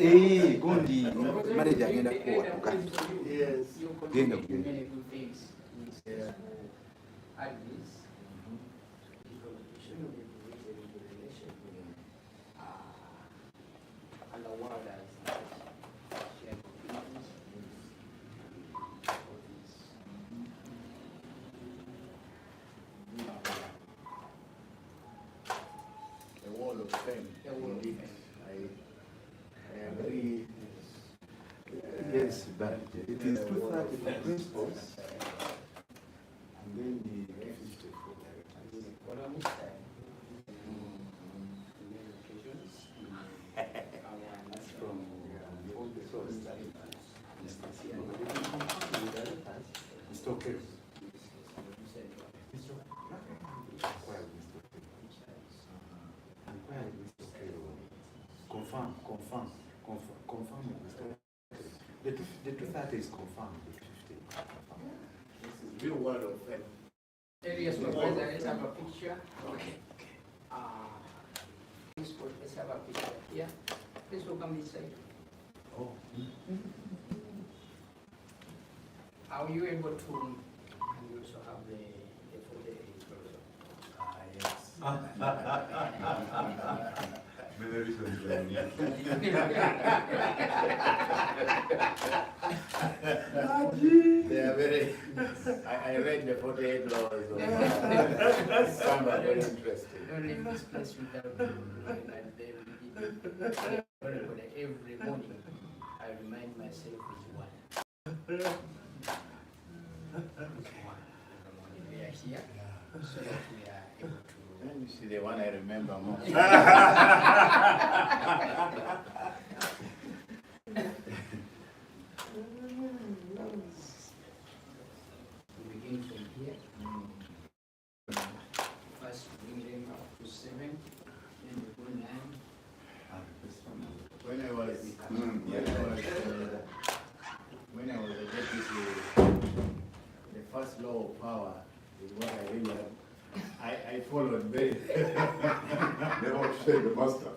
Gundi, marriage agenda kuwa tukati. Yes. Genda many good things. Yeah. At least. And the world has shared opinions. The wall of fame. The wall of fame. I agree. Yes, but it is 230 for principals. And then the rest for Economist that's from all the source that it's okay. Confirm. The 230 is confirmed. The 50. This is real world of fame. areas of weather. Let's have a picture. Okay. Let's have a picture here. Please look on this side. Oh. Are you able to? And you also have the photo. Yes. They are very. I read the 48 laws. Some are very interesting. Don't leave this place without every morning. I remind myself it's one. We are here so that we are able to. Let me see the one I remember more. We begin from here. First bring them up to 7, then we go 9. When I was, when I was a deputy, the first law of power is what I really I followed very. Never shake the master.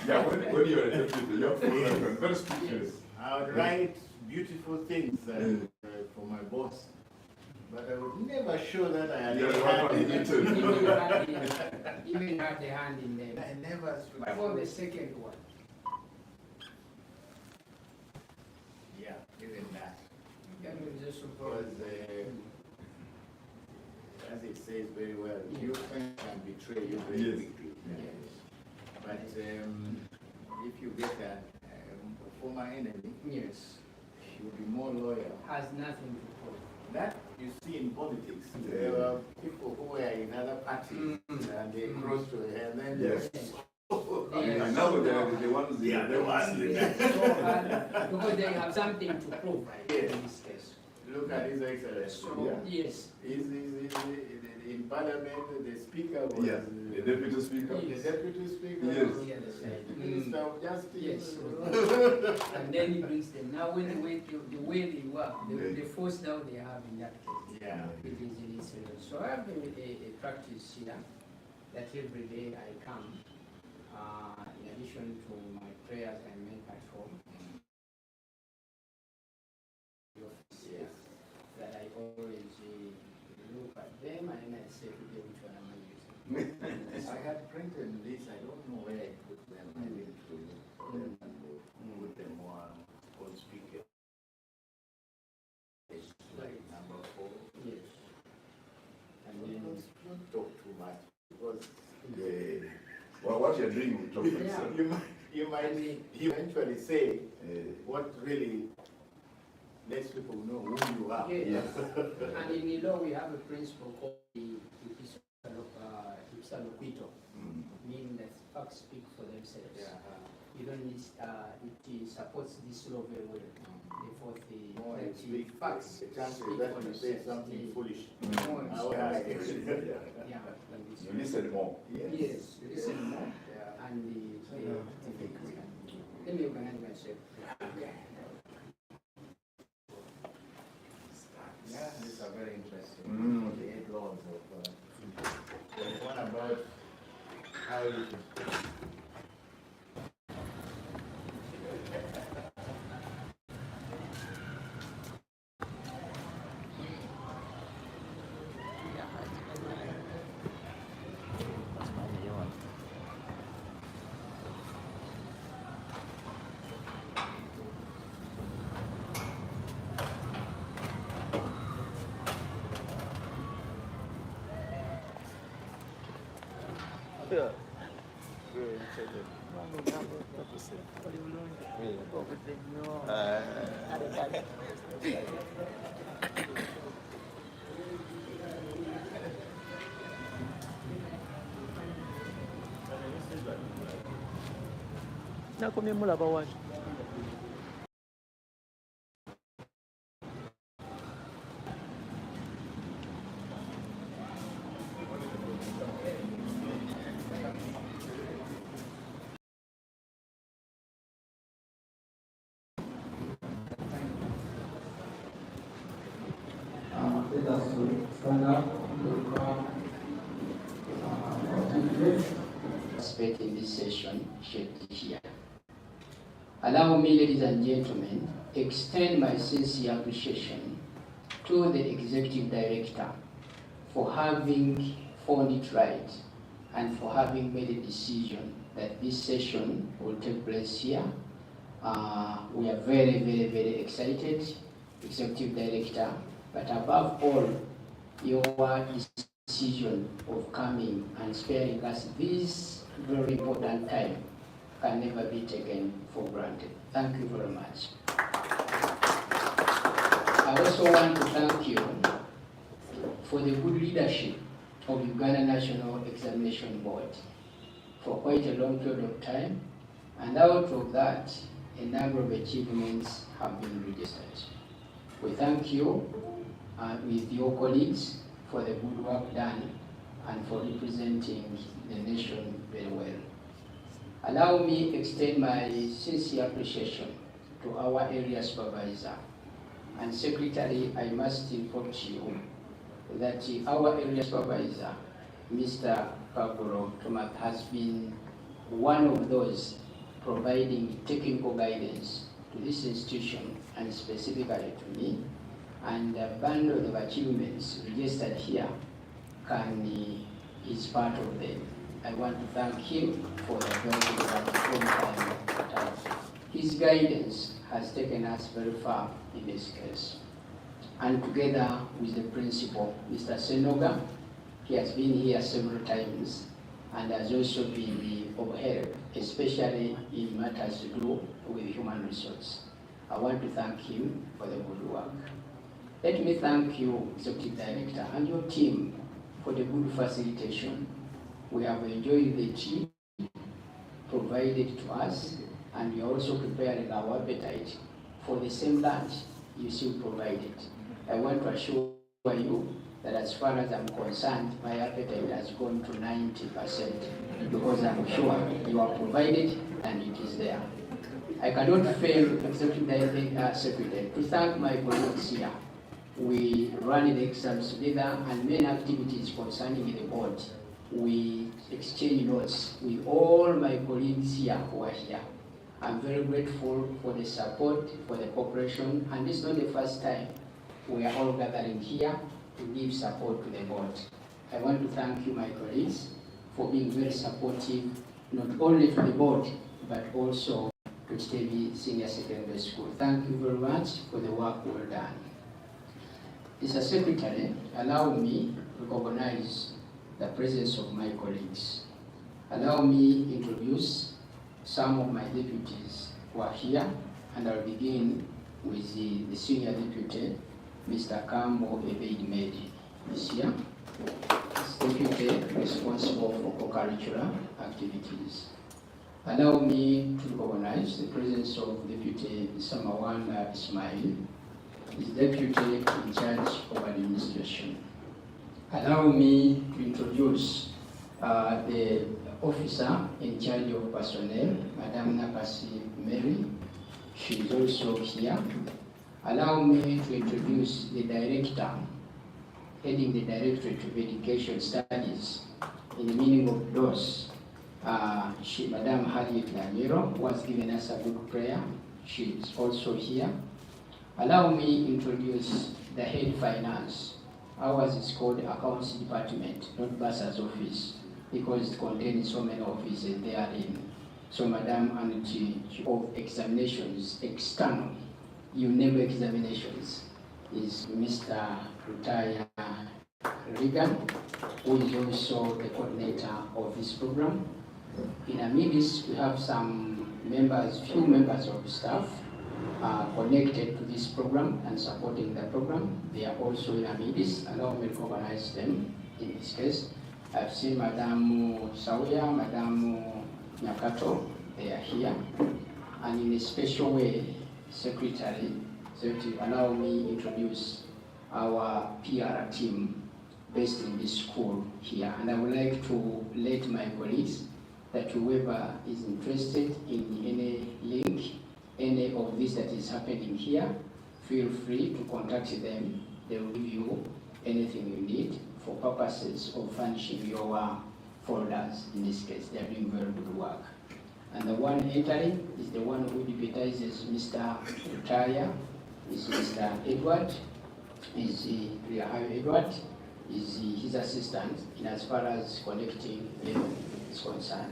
Yeah, when you're a deputy, you have to learn very speechless. I would write beautiful things for my boss, but I would never show that I had You're a the hand one in it. Even had the hand in them. I never should. For the second one. Yeah, even that. Can we just Because, as it says very well, you can betray you very Yes. quickly. But if you get a former enemy, Yes. you'll be more loyal. Has nothing to prove. That you see in politics. There are people who were in other parties and they cross to and then Yes. Yes. And now they're the ones. Yeah, the ones. Because they have something to prove, right? Yes. In this case. Look at His Excellency. So, yes. In Parliament, the Speaker was Yeah, the deputy speaker. the Deputy Speaker. Yes. Was The other side. Minister of Justice. Yes. And then he brings them. Now, when the way they work, the force now they have in that case. Yeah. It is in Israel. So I have a practice here that every day I come, in addition to my prayers I make at home, Yes. that I always look at them and I say to them which one am I using. I had printed this, I don't know where I put them. I need to look for them and put them on speaker. Like number 4. Yes. And then, Don't talk too much because Well, what you're doing will talk for Yeah. itself. you might eventually say what really lets people know who you are. yes. And in the law we have a principle called the ipsa loquitur, meaning that facts speak for themselves. Yeah. You don't need, it supports this law very well. Therefore, More you the speak, facts the chances speak that for you say themselves. something foolish. More How speak high? for themselves. Yeah. Yeah, like this. You listen more. Yes, listen more. Yeah. And let me organize myself. Yeah, these are very interesting. Mm. The 8 laws of. There's one about how you should Nakomye mulaba wano. Let us stand up. Participate in this session scheduled here. Allow me, ladies and gentlemen, extend my sincere appreciation to the Executive Director for having found it right and for having made a decision that this session will take place here. We are very, very, very excited, Executive Director, but above all, your decision of coming and sparing us this very important time can never be taken for granted. Thank you very much. I also want to thank you for the good leadership of Uganda National Examination Board for quite a long period of time, and out of that, a number of achievements have been registered. We thank you with your colleagues for the good work done and for representing the nation very well. Allow me to extend my sincere appreciation to our area supervisor and secretary. I must report to you that our area supervisor, Mr. Kaguro Tomat, has been one of those providing technical guidance to this institution and specifically to me, and a bundle of achievements registered here is part of them. I want to thank him for the very time. His guidance has taken us very far in this case. And together with the principal, Mr. Senoga, he has been here several times and has also been of help, especially in matters to do with human resources. I want to thank him for the good work. Let me thank you, Executive Director, and your team for the good facilitation. We have enjoyed the tea provided to us, and we are also preparing our appetite for the same lunch you still provided. I want to assure you that as far as I'm concerned, my appetite has gone to 90% because I'm sure you are provided and it is there. I cannot fail, Executive Secretary, to thank my colleagues here. We run the exams together and many activities concerning the board. We exchange notes with all my colleagues here who are here. I'm very grateful for the support, for the cooperation, and this is not the first time we are all gathering here to give support to the board. I want to thank you, my colleagues, for being very supportive, not only to the board, but also to Kitebi Senior Secondary School. Thank you very much for the work well done. Mr. Secretary, allow me to recognize the presence of my colleagues. Allow me to introduce some of my deputies who are here, and I'll begin with the senior deputy, Mr. Kambo Ebeid Medi, is here. Deputy responsible for co-curricular activities. Allow me to recognize the presence of Deputy Samawan Ismail, is Deputy in charge of administration. Allow me to introduce the officer in charge of personnel, Madam Nakasi Mary. She is also here. Allow me to introduce the director, heading the Directorate of Education Studies in the meaning of those. Madam Harriet Lamiro, who has given us a good prayer. She is also here. Allow me to introduce the head finance. Ours is called Accounts Department, not Bursar's office, because it contains so many offices therein. So Madam and Chief of Examinations, external, UNEB examinations, is Mr. Rutaya Regan, who is also the coordinator of this program. In our midst, we have some members, few members of staff connected to this program and supporting the program. They are also in our midst. Allow me to recognize them in this case. I've seen Madame Sauya, Madame Nyakato, they are here. And in a special way, Secretary, so to allow me introduce our PR team based in this school here. And I would like to let my colleagues that whoever is interested in any link, any of this that is happening here, feel free to contact them. They will give you anything you need for purposes of furnishing your folders. In this case, they are doing very good work. And the one entering is the one who deputizes Mr. Retire, is Mr. Edward, is Edward, is his assistant in as far as connecting is concerned.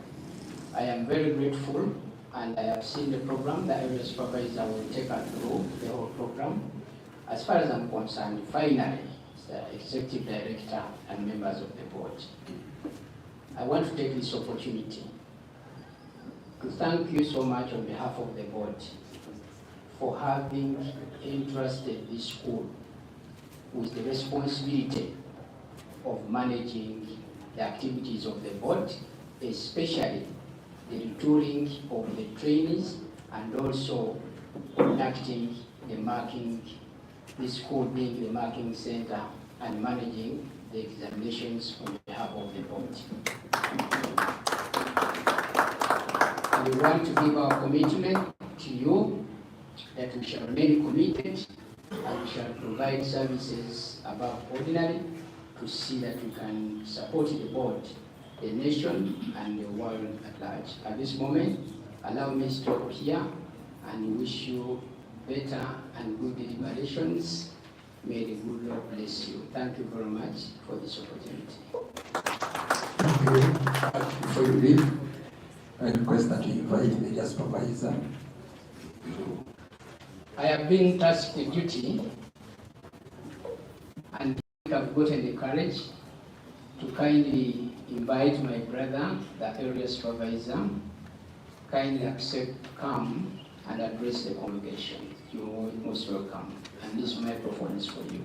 I am very grateful, and I have seen the program. The area supervisor will take us through the whole program. As far as I'm concerned, finally, the executive director and members of the board, I want to take this opportunity to thank you so much on behalf of the board for having entrusted this school with the responsibility of managing the activities of the board, especially the retooling of the trainees and also conducting the marking, this school being the marking center and managing the examinations on behalf of the board. We want to give our commitment to you that we shall remain committed and we shall provide services above ordinary to see that we can support the board, the nation, and the world at large. At this moment, allow me to stop here and wish you better and good deliberations. May the good Lord bless you. Thank you very much for this opportunity. Thank you. Before you leave, I request that you invite the area supervisor. I have been tasked with duty and I've gotten the courage to kindly invite my brother, the area supervisor, kindly accept to come and address the congregation. You are most welcome. And this microphone is for you.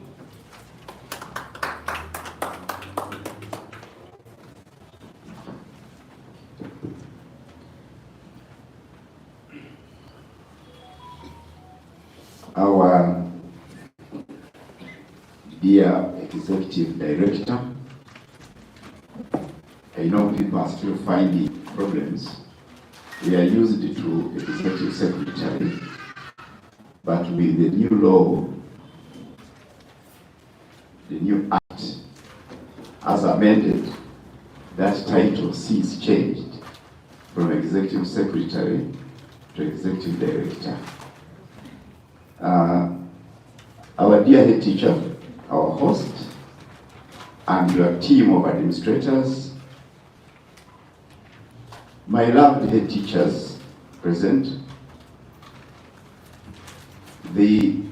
Our dear executive director, I know people are still finding problems. We are used to executive secretary, but with the new law, the new act, as amended, that title C is changed from executive secretary to executive director. Our dear head teacher, our host, and your team of administrators, my loved head teachers present, the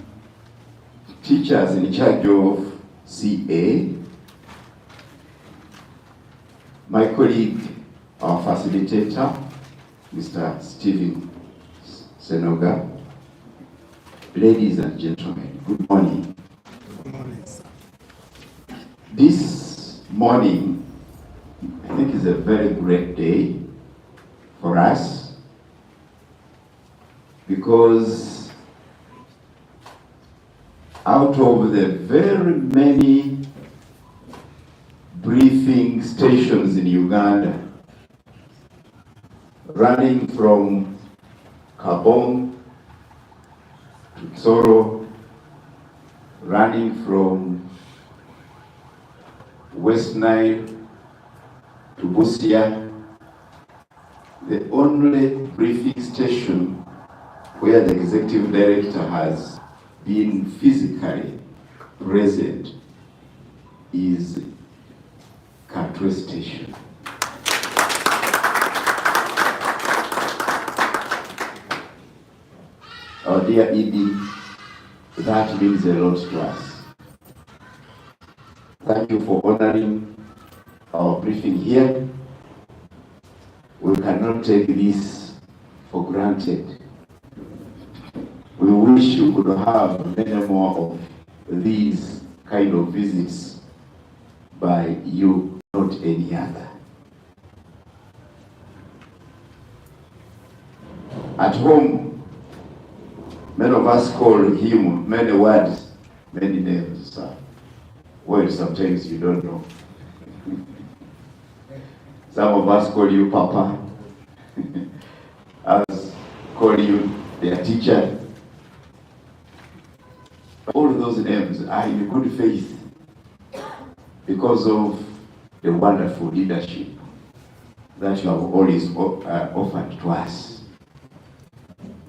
teachers in charge of CA, my colleague, our facilitator, Mr. Stephen Senoga, ladies and gentlemen, good morning. Good morning, sir. This morning, I think, is a very great day for us because out of the very many briefing stations in Uganda, running from Kabong to Tsoro, running from West Nile to Busia, the only briefing station where the executive director has been physically present is Katwe station. Our dear Edie, that means a lot to us. Thank you for honoring our briefing here. We cannot take this for granted. We wish you could have many more of these kind of visits by you, not any other. At home, many of us call him many words, many names. Well, sometimes you don't know. Some of us call you Papa, others call you their teacher. All of those names are in good faith because of the wonderful leadership that you have always offered to us.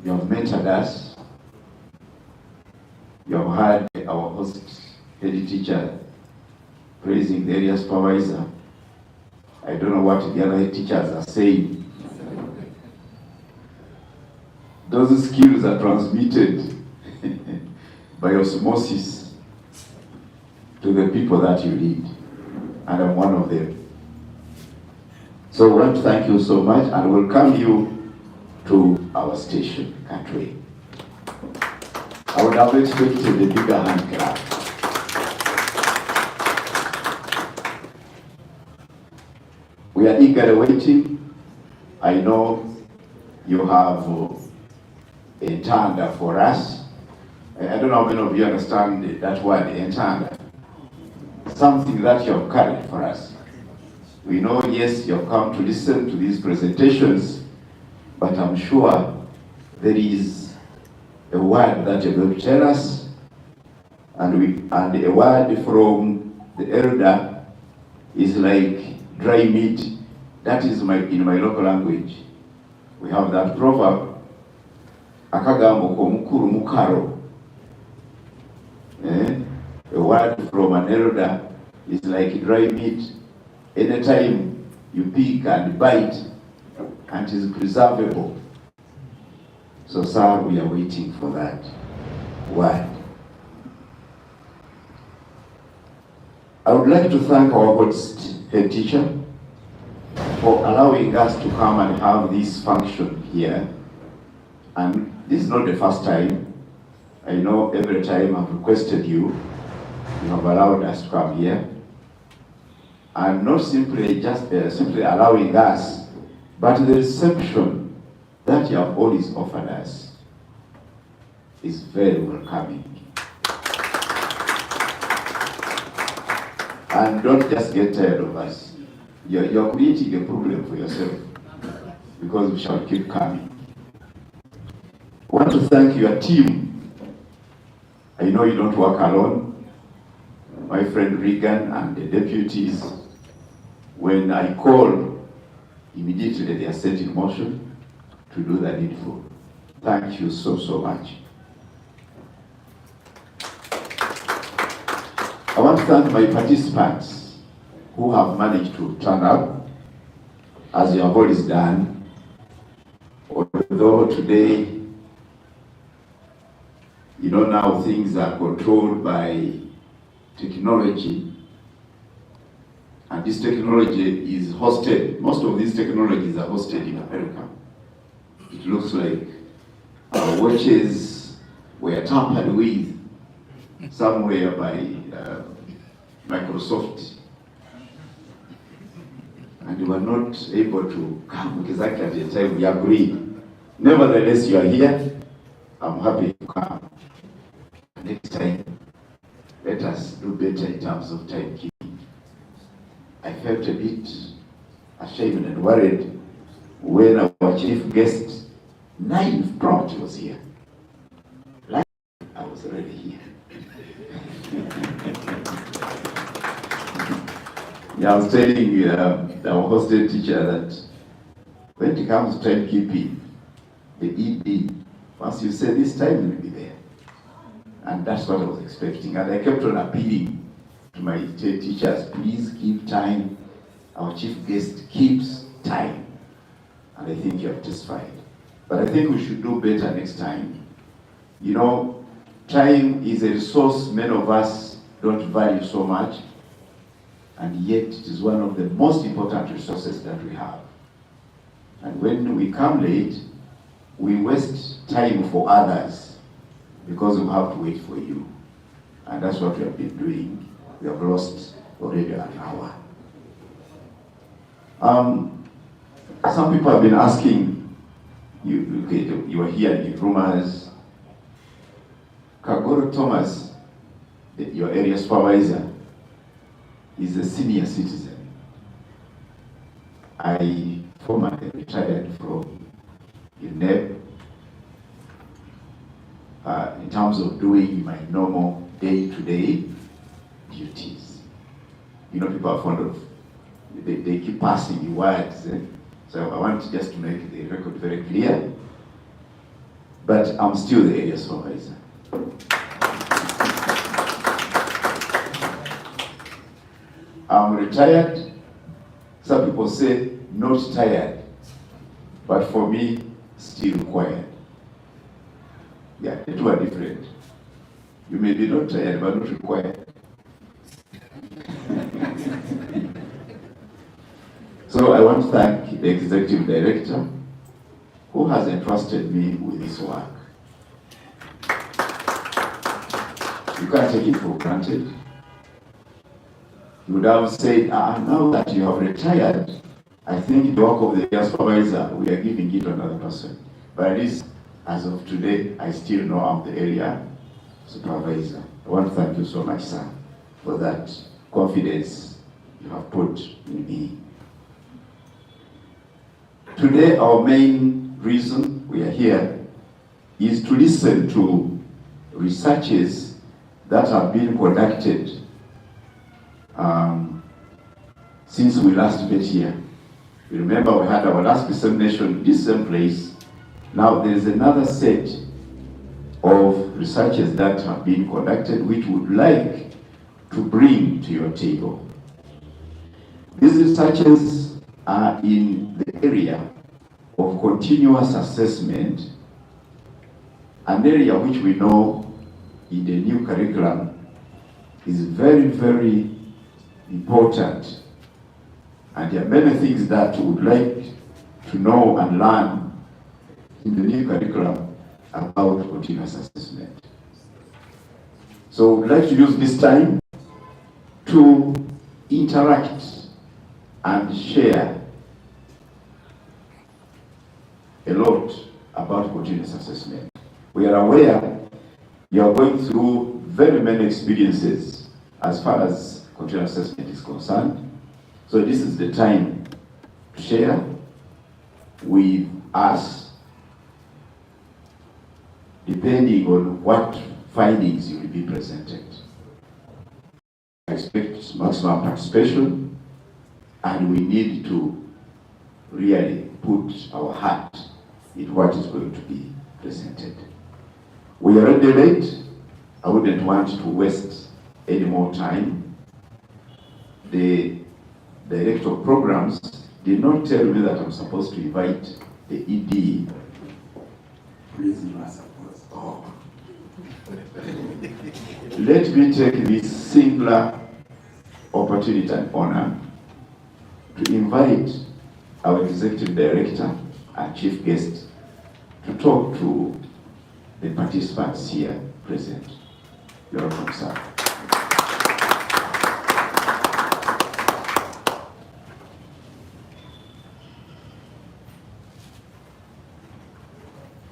You have mentored us. You have heard our host head teacher praising the area supervisor. I don't know what the other head teachers are saying. Those skills are transmitted by osmosis to the people that you lead, and I'm one of them. So I want to thank you so much and welcome you to our station, Katwe. I would have expected a bigger hand clap. We are eagerly waiting. I know you have a tanda for us. I don't know how many of you understand that word, entanda. Something that you have carried for us. We know, yes, you have come to listen to these presentations, but I'm sure there is a word that you're going to tell us, and a word from the elder is like dry meat. That is in my local language. We have that proverb, akagambo ko mukuru mukaro. A word from an elder is like dry meat. Anytime you pick and bite, and it is preservable. So, sir, we are waiting for that word. I would like to thank our host head teacher for allowing us to come and have this function here. And this is not the first time. I know every time I've requested you, you have allowed us to come here. And not simply simply allowing us, but the reception that you have always offered us is very welcoming. And don't just get tired of us. You're creating a problem for yourself because we shall keep coming. I want to thank your team. I know you don't work alone. My friend Regan and the deputies, when I call, immediately they are set in motion to do the needful. Thank you so, so much. I want to thank my participants who have managed to turn up, as you have always done. Although today, you know, now things are controlled by technology, and this technology is hosted. Most of these technologies are hosted in America. It looks like our watches were tampered with somewhere by Microsoft, and we were not able to come exactly at the time we agreed. Nevertheless, you are here. I'm happy to come. Next time, let us do better in terms of timekeeping. I felt a bit ashamed and worried when our chief guest, 9 prompt, was here. Like I was already here. Yeah, I was telling our hosted teacher that when it comes to timekeeping, the ED, once you say this time, will be there. And that's what I was expecting. And I kept on appealing to my teachers, please keep time. Our chief guest keeps time. And I think you have testified. But I think we should do better next time. You know, time is a resource many of us don't value so much. and yet it is one of the most important resources that we have. And when we come late, we waste time for others because we have to wait for you. And that's what we have been doing. We have lost already an hour. Some people have been asking, you are hearing rumors. Kagoro Thomas, your area supervisor, is a senior citizen. I formerly retired from UNEB in terms of doing my normal day-to-day duties. You know, people are fond of, they keep passing me words. So I want just to make the record very clear. But I'm still the area supervisor. I'm retired. Some people say not tired, but for me, still quiet. Yeah, the two are different. You may be not tired, but not required. So I want to thank the executive director who has entrusted me with this work. You can't take it for granted. You would have said, now that you have retired, I think the work of the area supervisor, we are giving it to another person. But at least, as of today, I still know I'm the area supervisor. I want to thank you so much, sir, for that confidence you have put in me. Today, our main reason we are here is to listen to researches that have been conducted since we last met here. You remember we had our last dissemination in this same place. Now there is another set of researches that have been conducted which would like to bring to your table. These researches are in the area of continuous assessment, an area which we know in the new curriculum is very, very important. And there are many things that we would like to know and learn in the new curriculum about continuous assessment. So we'd like to use this time to interact and share a lot about continuous assessment. We are aware you are going through very many experiences as far as continuous assessment is concerned. So this is the time to share with us, depending on what findings you will be presented. I expect maximum participation, and we need to really put our heart in what is going to be presented. We are already late. I wouldn't want to waste any more time. The director of programs did not tell me that I'm supposed to invite the ED. Please, you are supposed. Oh. Let me take this singular opportunity and honor to invite our executive director and chief guest to talk to the participants here present. You're welcome, sir.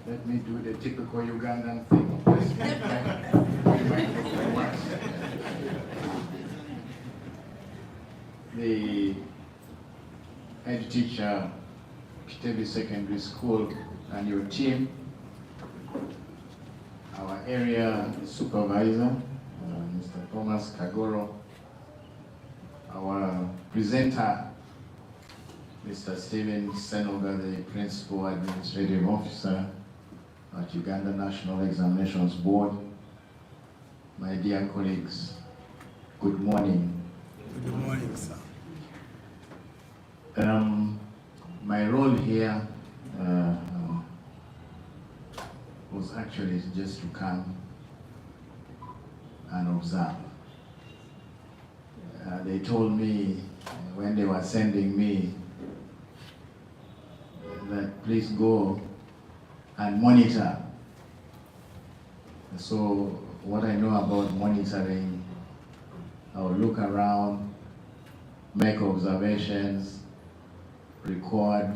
Let me do the typical Ugandan thing. The head teacher, Kitebi Secondary School, and your team, our area supervisor, Mr. Thomas Kagoro, our presenter, Mr. Stephen Senoga, the Principal Administrative Officer at Uganda National Examinations Board. My dear colleagues, good morning. Good morning, sir. My role here was actually just to come and observe. they told me when they were sending me that please go and monitor. So what I know about monitoring, I'll look around, make observations, record,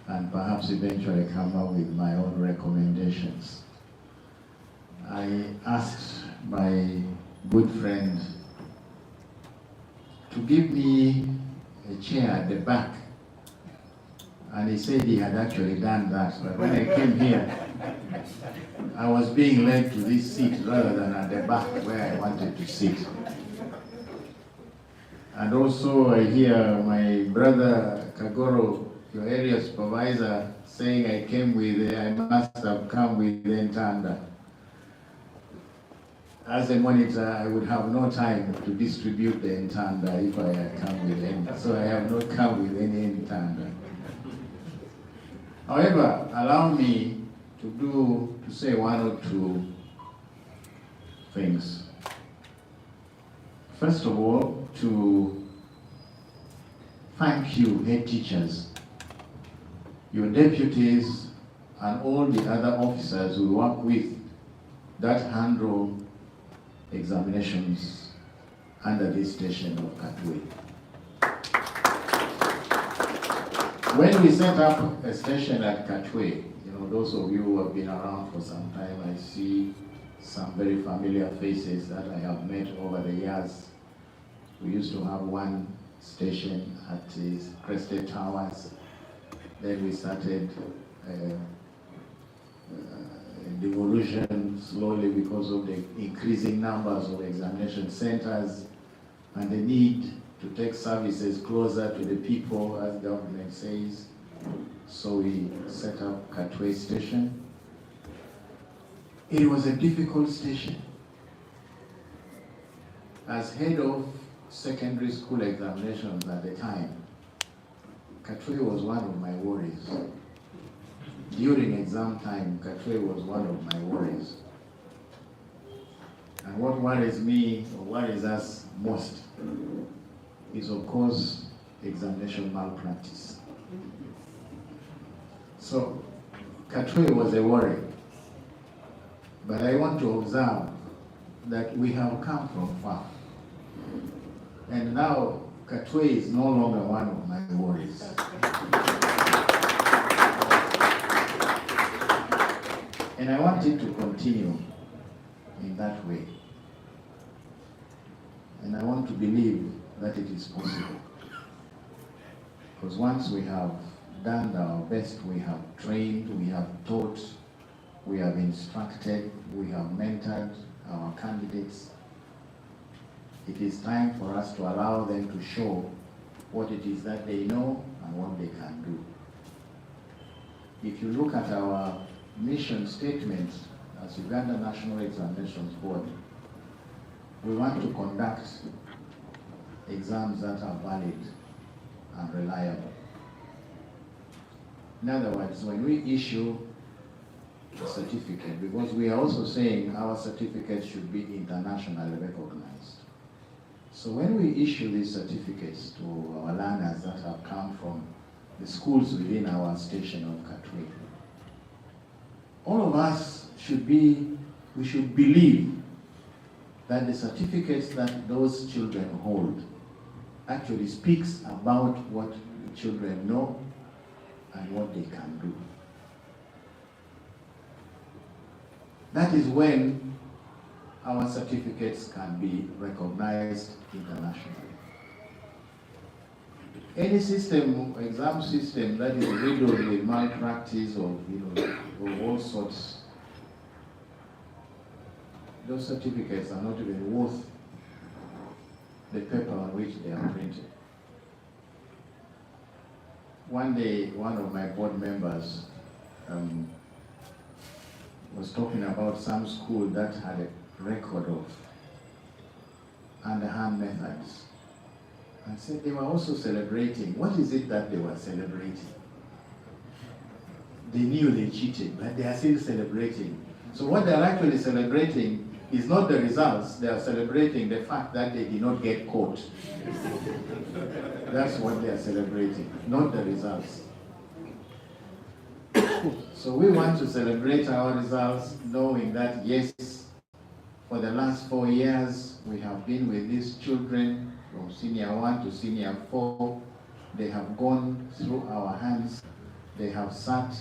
and perhaps eventually come up with my own recommendations. I asked my good friend to give me a chair at the back, and he said he had actually done that, but when I came here, I was being led to this seat rather than at the back where I wanted to sit. And also I hear my brother Kagoro, your area supervisor, saying I must have come with Entanda. As a monitor, I would have no time to distribute the Entanda if I had come with any, so I have not come with any Entanda. However, allow me to say one or two things. First of all, to thank you, head teachers, your deputies, and all the other officers we work with that handle examinations under this station of Katwe. When we set up a station at Katwe, those of you who have been around for some time, I see some very familiar faces that I have met over the years. We used to have one station at the Crested Towers. Then we started devolution slowly because of the increasing numbers of examination centers and the need to take services closer to the people, as government says. So we set up Katwe Station. It was a difficult station. As head of secondary school examinations at the time, Katwe was one of my worries. During exam time, Katwe was one of my worries. And what worries me, or worries us most, is of course examination malpractice. So, Katwe was a worry. But I want to observe that we have come from far. And now, Katwe is no longer one of my worries. And I want it to continue in that way. And I want to believe that it is possible. Because once we have done our best, we have trained, we have taught, we have instructed, we have mentored our candidates, it is time for us to allow them to show what it is that they know and what they can do. If you look at our mission statement as Uganda National Examinations Board, we want to conduct exams that are valid and reliable. In other words, when we issue a certificate, because we are also saying our certificates should be internationally recognized. So when we issue these certificates to our learners that have come from the schools within our station of Katwe, all of us we should believe that the certificates that those children hold actually speaks about what the children know and what they can do. That is when our certificates can be recognized internationally. Any system, exam system that is riddled with malpractice or of all sorts, those certificates are not even worth the paper on which they are printed. One day, one of my board members was talking about some school that had a record of underhand methods, and said they were also celebrating. What is it that they were celebrating? They knew they cheated, but they are still celebrating. So what they're actually celebrating It's not the results, they are celebrating the fact that they did not get caught. That's what they are celebrating, not the results. So we want to celebrate our results knowing that yes, for the last 4 years, we have been with these children from senior 1 to senior 4. They have gone through our hands, they have sat,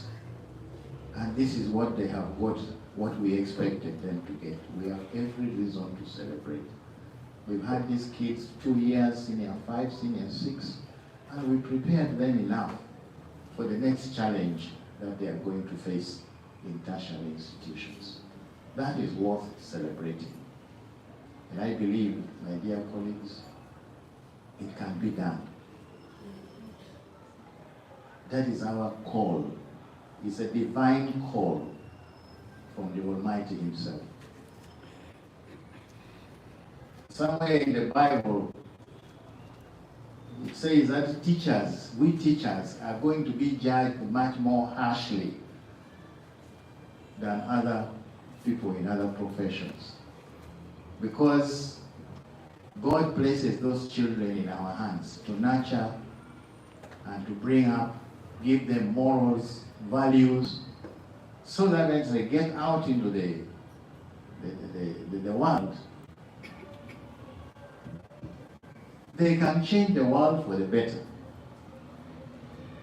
and this is what they have got, what we expected them to get. We have every reason to celebrate. We've had these kids 2 years, senior 5, senior 6, and we prepared them enough for the next challenge that they are going to face in tertiary institutions. That is worth celebrating. And I believe, my dear colleagues, it can be done. That is our call. It's a divine call from the Almighty Himself. Somewhere in the Bible, it says that teachers, we teachers, are going to be judged much more harshly than other people in other professions. Because God places those children in our hands to nurture and to bring up, give them morals, values, so that as they get out into the world, they can change the world for the better.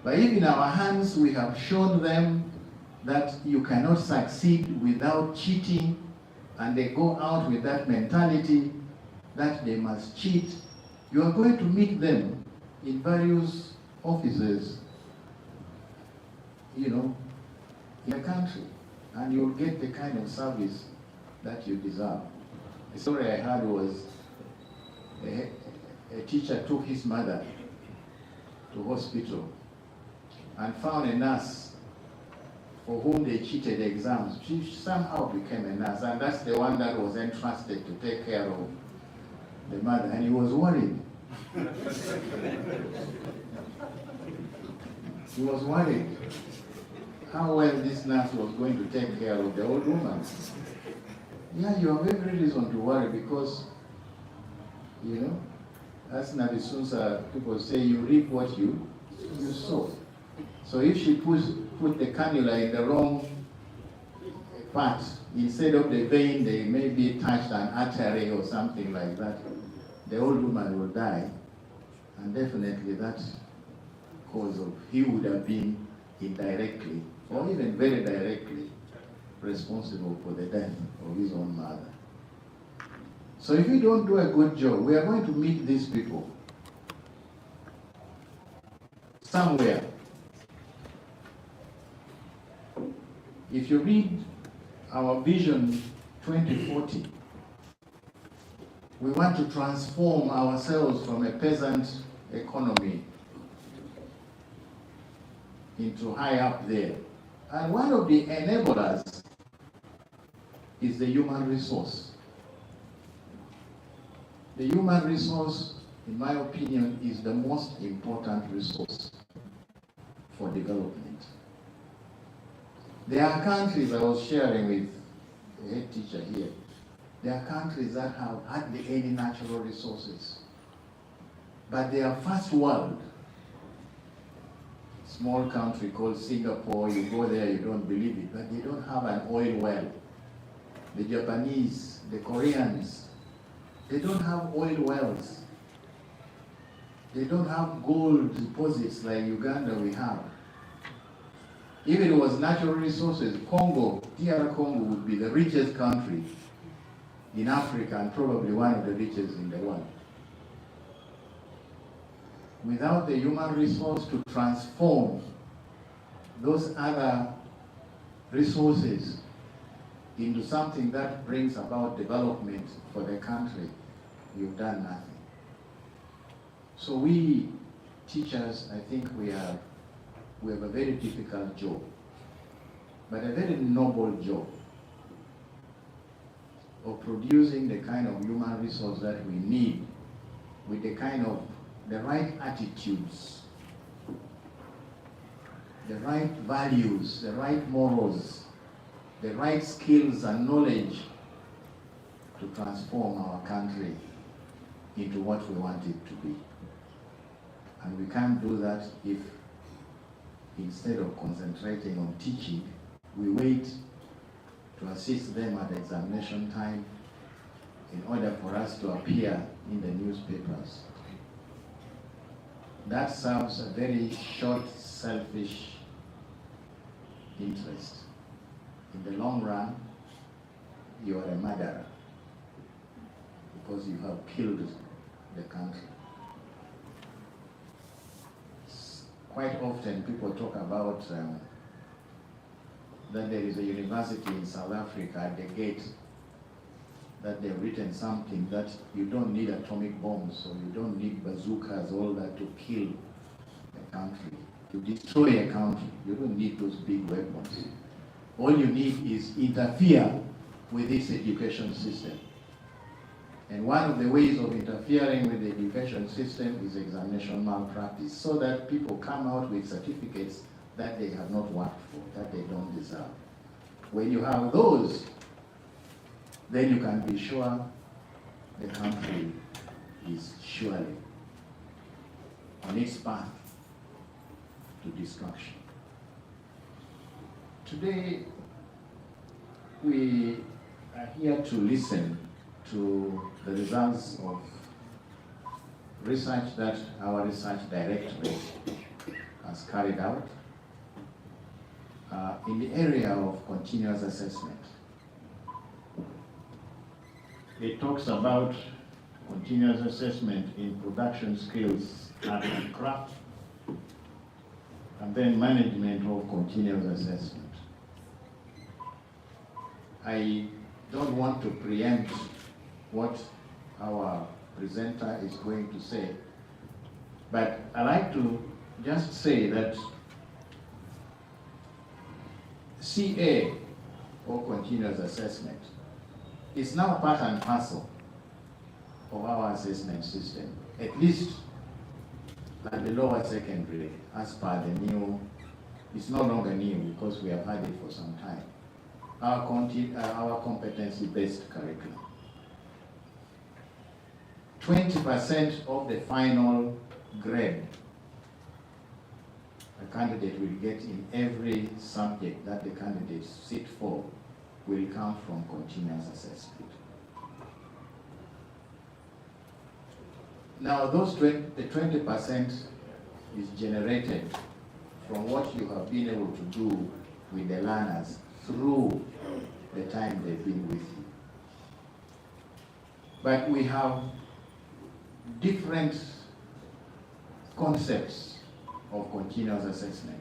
But if in our hands we have shown them that you cannot succeed without cheating, and they go out with that mentality that they must cheat, you are going to meet them in various offices, in the country, and you'll get the kind of service that you deserve. The story I heard was a teacher took his mother to hospital and found a nurse for whom they cheated exams. She somehow became a nurse, and that's the one that was entrusted to take care of the mother, and he was worried. He was worried how well this nurse was going to take care of the old woman. Yeah, you have every reason to worry because, as Nabisunsa people say, you reap what you sow. So if she put the cannula in the wrong part, instead of the vein, they maybe touched an artery or something like that, the old woman will die, and definitely that cause of, he would have been indirectly, or even very directly, responsible for the death of his own mother. So if we don't do a good job, we are going to meet these people somewhere. If you read our Vision 2040, we want to transform ourselves from a peasant economy into high up there. And one of the enablers is the human resource. The human resource, in my opinion, is the most important resource for development. There are countries, I was sharing with the head teacher here, there are countries that have hardly any natural resources. But they are first world. Small country called Singapore, you go there, you don't believe it, but they don't have an oil well. The Japanese, the Koreans, they don't have oil wells. They don't have gold deposits like Uganda we have. If it was natural resources, Congo, DR Congo would be the richest country in Africa and probably one of the richest in the world. Without the human resource to transform those other resources into something that brings about development for the country, you've done nothing. So we teachers, I think we have a very difficult job, but a very noble job of producing the kind of human resource that we need with the right attitudes, the right values, the right morals, the right skills and knowledge to transform our country into what we want it to be. And we can't do that if, instead of concentrating on teaching, we wait to assist them at examination time in order for us to appear in the newspapers. That serves a very short, selfish interest. In the long run, you are a murderer because you have killed the country. Quite often people talk about that there is a university in South Africa at the gate that they've written something that you don't need atomic bombs or you don't need bazookas, all that to kill a country, to destroy a country. You don't need those big weapons. All you need is interfere with this education system. And one of the ways of interfering with the education system is examination malpractice, so that people come out with certificates that they have not worked for, that they don't deserve. When you have those, then you can be sure the country is surely on its path to destruction. Today, we are here to listen to the results of research that our research directorate has carried out in the area of continuous assessment. It talks about continuous assessment in production skills, art and craft, and then management of continuous assessment. I don't want to preempt what our presenter is going to say, but I like to just say that CA, or continuous assessment, is now part and parcel of our assessment system, at least at the lower secondary, as per the new, it's no longer new because we have had it for some time, our competency-based curriculum. 20% of the final grade a candidate will get in every subject that the candidates sit for will come from continuous assessment. Now, the 20% is generated from what you have been able to do with the learners through the time they've been with you. But we have different concepts of continuous assessment.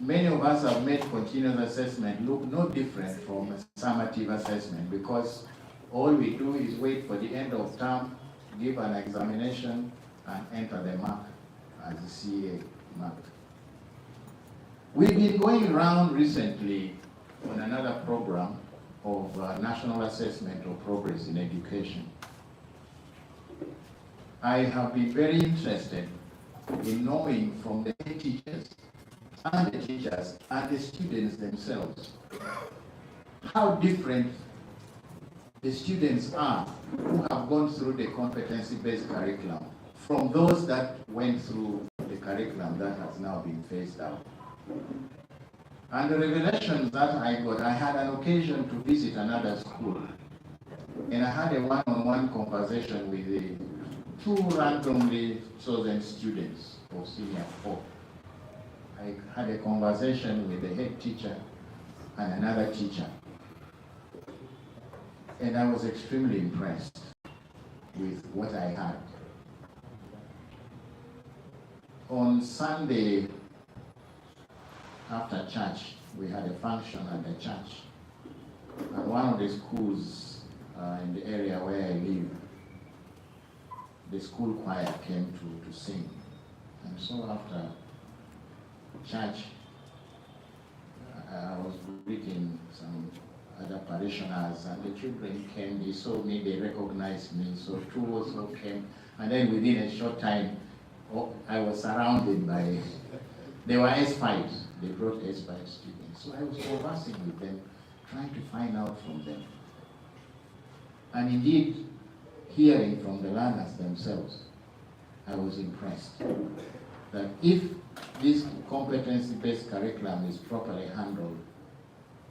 Many of us have made continuous assessment look no different from a summative assessment, because all we do is wait for the end of term, give an examination, and enter the mark as the CA mark. We've been going around recently on another program of National Assessment of Progress in Education. I have been very interested in knowing from the head teachers and the teachers and the students themselves how different the students are who have gone through the competency-based curriculum from those that went through the curriculum that has now been phased out. And the revelations that I got, I had an occasion to visit another school, and I had a one-on-one conversation with the two randomly chosen students of Senior 4. I had a conversation with the head teacher and another teacher, and I was extremely impressed with what I had. On Sunday after church, we had a function at the church, and one of the schools in the area where I live, the school choir came to sing. And so after church, I was greeting some other parishioners, and the children came, they saw me, they recognized me, so two also came, and then within a short time, I was surrounded by, they were S5s, they brought S5 students. So I was conversing with them, trying to find out from them. And indeed, hearing from the learners themselves, I was impressed that if this competency-based curriculum is properly handled,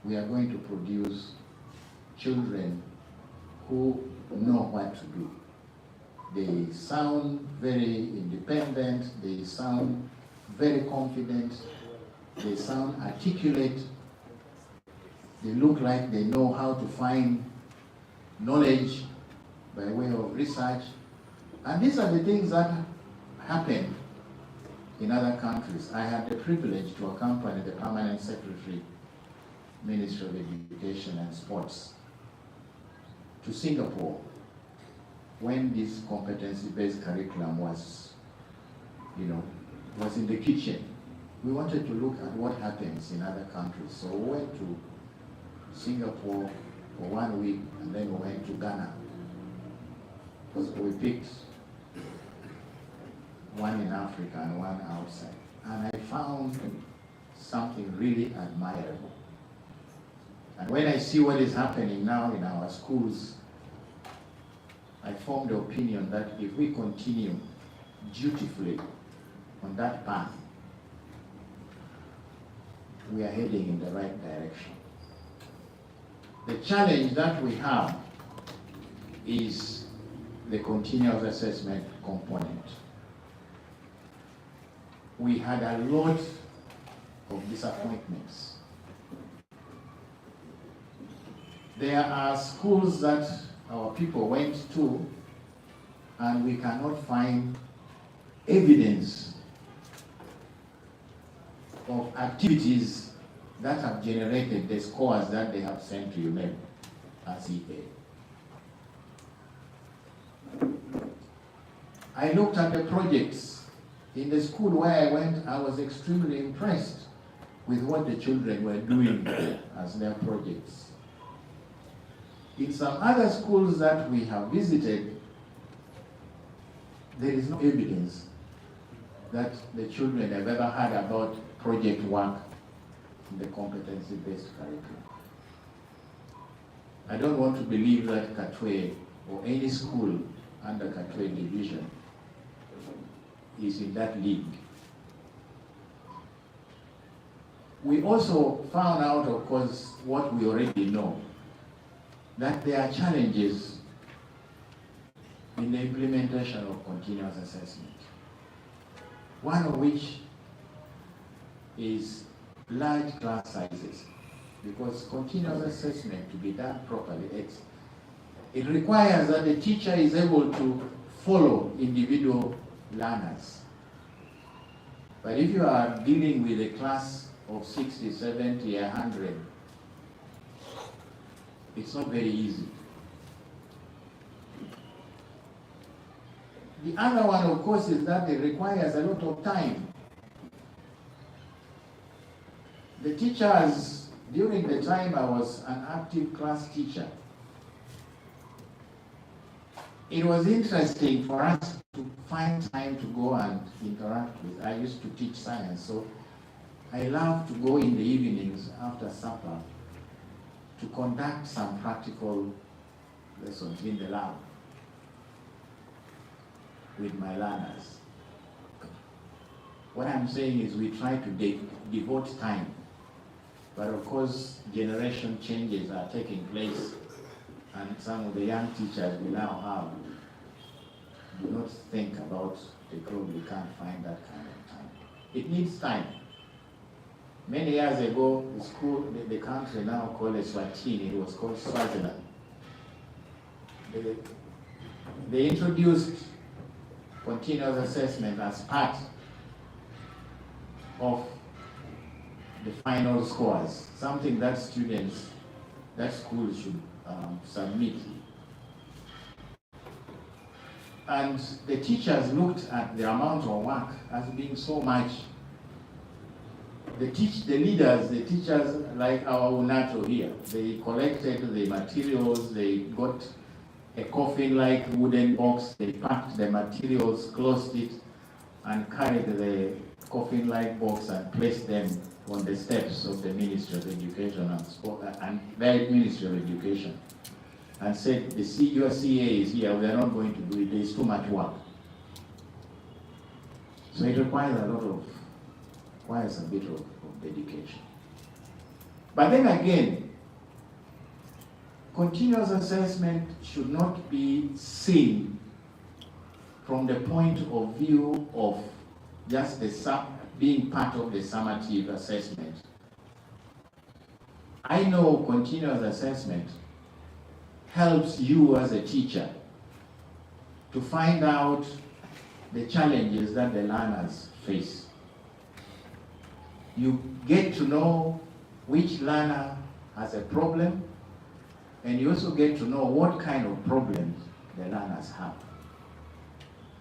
we are going to produce children who know what to do. They sound very independent, they sound very confident, they sound articulate, they look like they know how to find knowledge by way of research. And these are the things that happen in other countries. I had the privilege to accompany the Permanent Secretary, Ministry of Education and Sports, to Singapore when this competency-based curriculum was in the kitchen. We wanted to look at what happens in other countries. So we went to Singapore for 1 week, and then we went to Ghana. Because we picked one in Africa and one outside. And I found something really admirable. And when I see what is happening now in our schools, I formed the opinion that if we continue dutifully on that path, we are heading in the right direction. The challenge that we have is the continuous assessment component. We had a lot of disappointments. There are schools that our people went to and we cannot find evidence of activities that have generated the scores that they have sent to UNEB as EA. I looked at the projects in the school where I went. I was extremely impressed with what the children were doing as their projects. In some other schools that we have visited, there is no evidence that the children have ever heard about project work in the competency-based curriculum. I don't want to believe that Katwe or any school under Katwe division is in that league. We also found out, of course, what we already know, that there are challenges in the implementation of continuous assessment. One of which is large class sizes, because continuous assessment to be done properly, it requires that the teacher is able to follow individual learners. But if you are dealing with a class of 60, 70, 100, it's not very easy. The other one, of course, is that it requires a lot of time. The teachers, during the time I was an active class teacher, it was interesting for us to find time to go and interact with. I used to teach science, so I love to go in the evenings after supper to conduct some practical lessons in the lab with my learners. What I'm saying is we try to devote time, but of course generation changes are taking place, and some of the young teachers we now have do not think about the probably can't find that kind of time. It needs time. Many years ago, the school, the country now called Eswatini, it was called Swaziland. They introduced continuous assessment as part of the final scores, something that students, that schools should submit. And the teachers looked at the amount of work as being so much. The leaders, the teachers like our UNATO here, they collected the materials, they got a coffin-like wooden box, they packed the materials, closed it, and carried the coffin-like box and placed them on the steps of the Ministry of Education and the Ministry of Education, and said, your CA is here, we are not going to do it, there is too much work. So it requires a bit of dedication. But then again, continuous assessment should not be seen from the point of view of just being part of the summative assessment. I know continuous assessment helps you as a teacher to find out the challenges that the learners face. You get to know which learner has a problem, and you also get to know what kind of problems the learners have.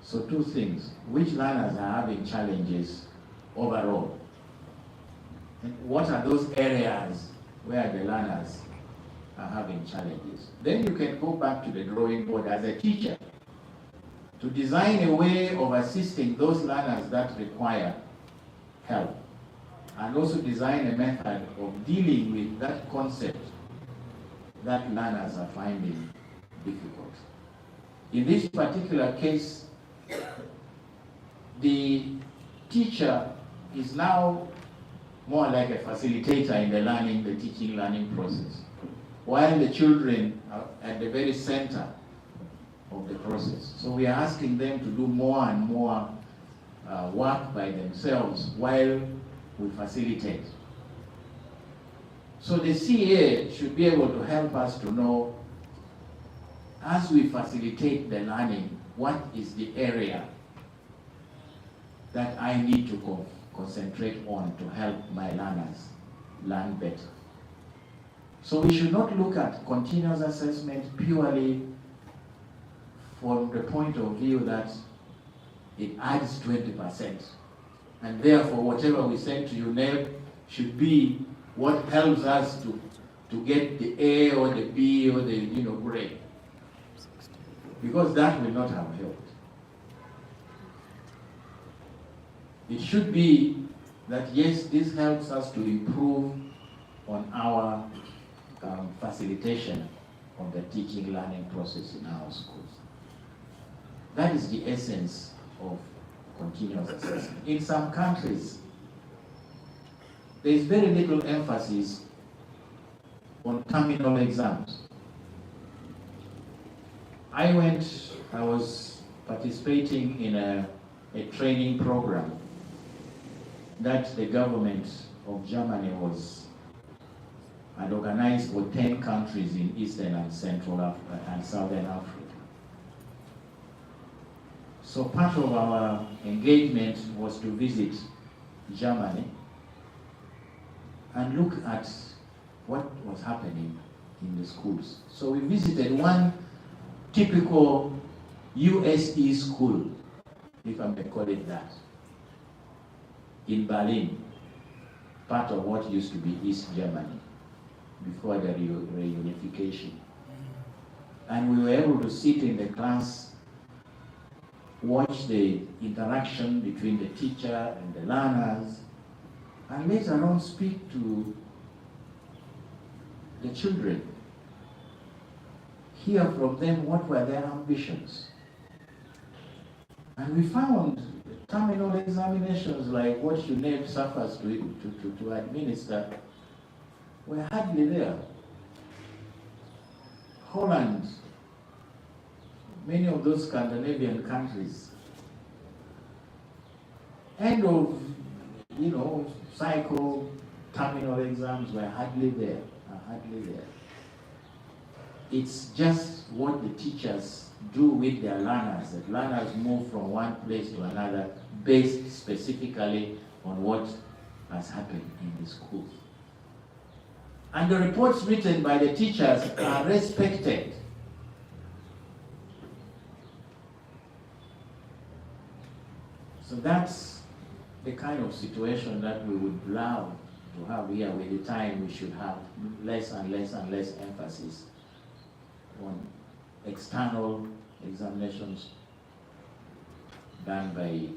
So two things: which learners are having challenges overall, and what are those areas where the learners are having challenges. Then you can go back to the drawing board as a teacher to design a way of assisting those learners that require help, and also design a method of dealing with that concept that learners are finding difficult. In this particular case, the teacher is now more like a facilitator in the teaching learning process, while the children are at the very center of the process. So we are asking them to do more and more work by themselves while we facilitate. So the CA should be able to help us to know, as we facilitate the learning, what is the area that I need to concentrate on to help my learners learn better. So we should not look at continuous assessment purely from the point of view that it adds 20%. And therefore, whatever we send to UNEB should be what helps us to get the A or the B or the grade. Because that will not have helped. It should be that, yes, this helps us to improve on our facilitation of the teaching learning process in our schools. That is the essence of continuous assessment. In some countries, there is very little emphasis on terminal exams. I was participating in a training program that the government of Germany had organized for 10 countries in Eastern and Central Africa and Southern Africa. So part of our engagement was to visit Germany and look at what was happening in the schools. So we visited one typical USE school, if I may call it that, in Berlin, part of what used to be East Germany before the reunification. And we were able to sit in the class, watch the interaction between the teacher and the learners, and later on speak to the children, hear from them what were their ambitions. And we found terminal examinations like what UNEB suffers to administer were hardly there. Holland, many of those Scandinavian countries, end of, cycle terminal exams were hardly there, It's just what the teachers do with their learners, that learners move from one place to another based specifically on what has happened in the school. And the reports written by the teachers are respected. So that's the kind of situation that we would love to have here. With the time, we should have less and less and less emphasis on external examinations done by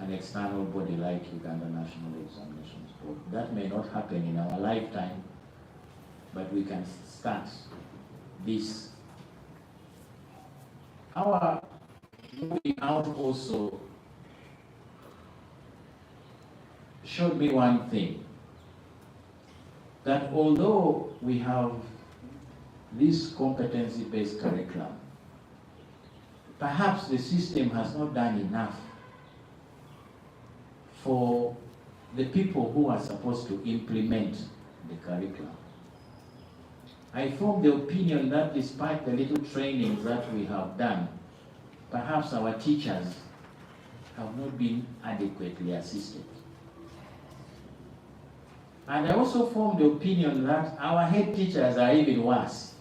an external body like Uganda National Examinations Board. That may not happen in our lifetime, but we can start this. Our moving out also showed me one thing, that although we have this competency-based curriculum, perhaps the system has not done enough for the people who are supposed to implement the curriculum. I form the opinion that despite the little trainings that we have done, perhaps our teachers have not been adequately assisted. And I also form the opinion that our head teachers are even worse.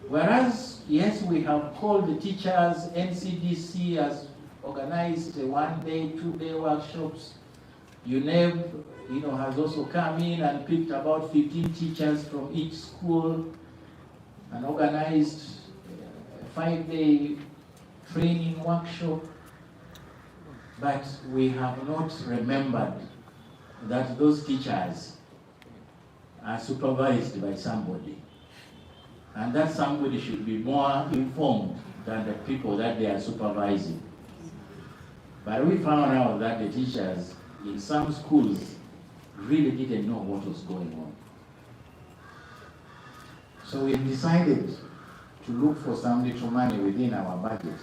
Whereas, yes, we have called the teachers, NCDC has organized one-day, two-day workshops. UNEB, has also come in and picked about 15 teachers from each school and organized a 5-day training workshop. But we have not remembered that those teachers are supervised by somebody. And that somebody should be more informed than the people that they are supervising. But we found out that the teachers in some schools really didn't know what was going on. So we decided to look for some little money within our budget,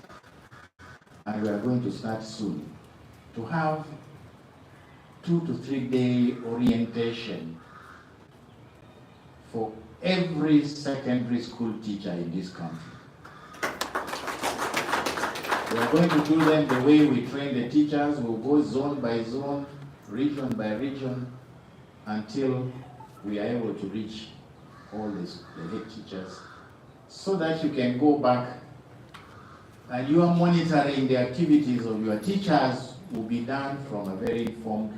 and we are going to start soon to have 2 to 3 day orientation for every secondary school teacher in this country. We are going to do them the way we train the teachers. We'll go zone by zone, region by region, until we are able to reach all the head teachers, so that you can go back and you are monitoring the activities of your teachers will be done from a very informed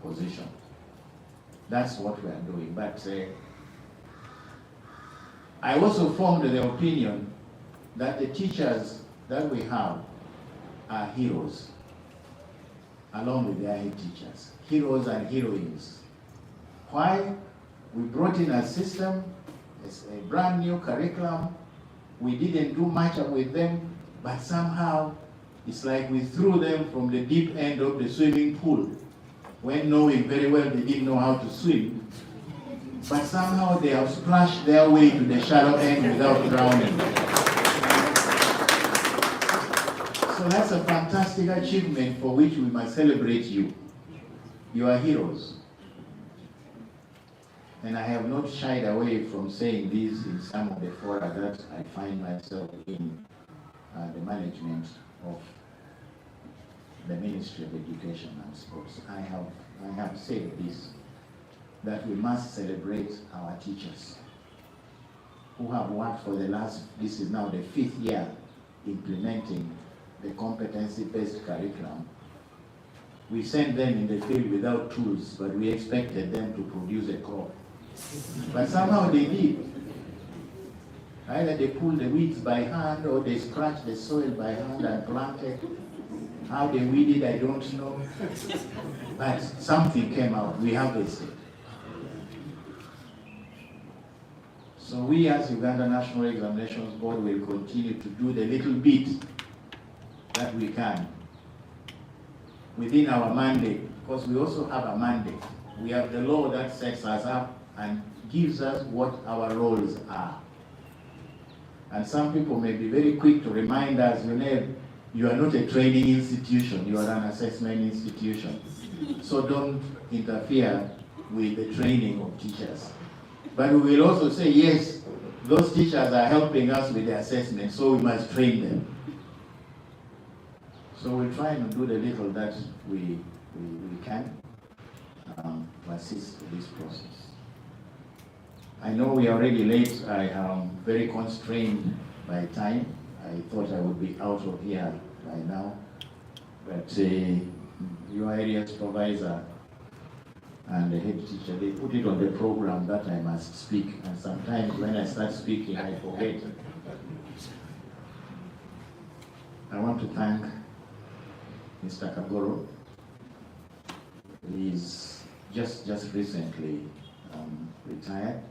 position. That's what we are doing. But I also formed the opinion that the teachers that we have are heroes, along with their head teachers. Heroes and heroines. Why? We brought in a system, a brand new curriculum. We didn't do much with them, but somehow it's like we threw them from the deep end of the swimming pool, when knowing very well they didn't know how to swim. But somehow they have splashed their way to the shallow end without drowning. So that's a fantastic achievement for which we must celebrate you. You are heroes. And I have not shied away from saying this in some of the fora that I find myself in the management of the Ministry of Education and Sports. I have said this, that we must celebrate our teachers who have worked for the last, this is now the 5th year, implementing the competency-based curriculum. We sent them in the field without tools, but we expected them to produce a crop. But somehow they did. Either they pulled the weeds by hand or they scratched the soil by hand and planted. How they weeded, I don't know. But something came out. We harvested. So we as Uganda National Examinations Board will continue to do the little bit that we can within our mandate, because we also have a mandate. We have the law that sets us up and gives us what our roles are. And some people may be very quick to remind us, UNEB, you are not a training institution, you are an assessment institution. So don't interfere with the training of teachers. But we will also say, yes, those teachers are helping us with the assessment, so we must train them. So we'll try and do the little that we can to assist this process. I know we are already late. I am very constrained by time. I thought I would be out of here by now. But your area supervisor and the head teacher, they put it on the program that I must speak. And sometimes when I start speaking, I forget. I want to thank Mr. Kagoro. He's just recently retired,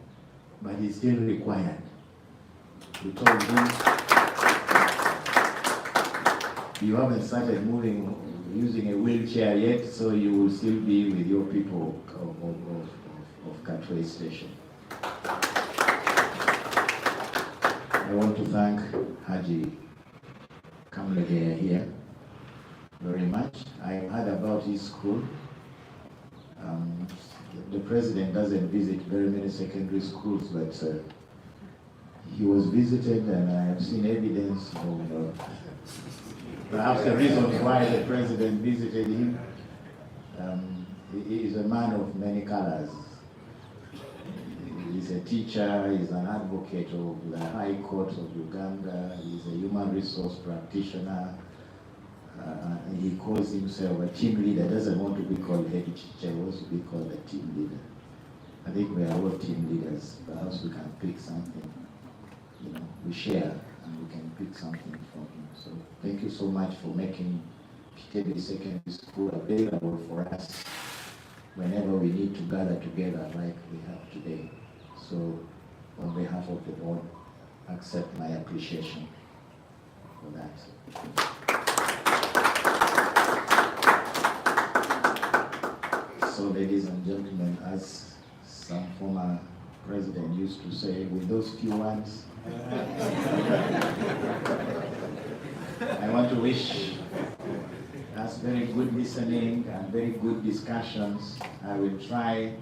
but he's still required. We told him, you haven't started moving, using a wheelchair yet, so you will still be with your people of Katwe Station. I want to thank Haji Kamlegea here very much. I heard about his school. The president doesn't visit very many secondary schools, but he was visited, and I have seen evidence of perhaps the reason why the president visited him. He is a man of many colors. He's a teacher, he's an advocate of the High Court of Uganda, he's a human resource practitioner. He calls himself a team leader, doesn't want to be called head teacher, he wants to be called a team leader. I think we are all team leaders. Perhaps we can pick something, we share and we can pick something from him. So thank you so much for making Kitebi Secondary School available for us whenever we need to gather together like we have today. So on behalf of the board, accept my appreciation for that. So ladies and gentlemen, as some former president used to say, with those few words, I want to wish us very good listening and very good discussions. I will try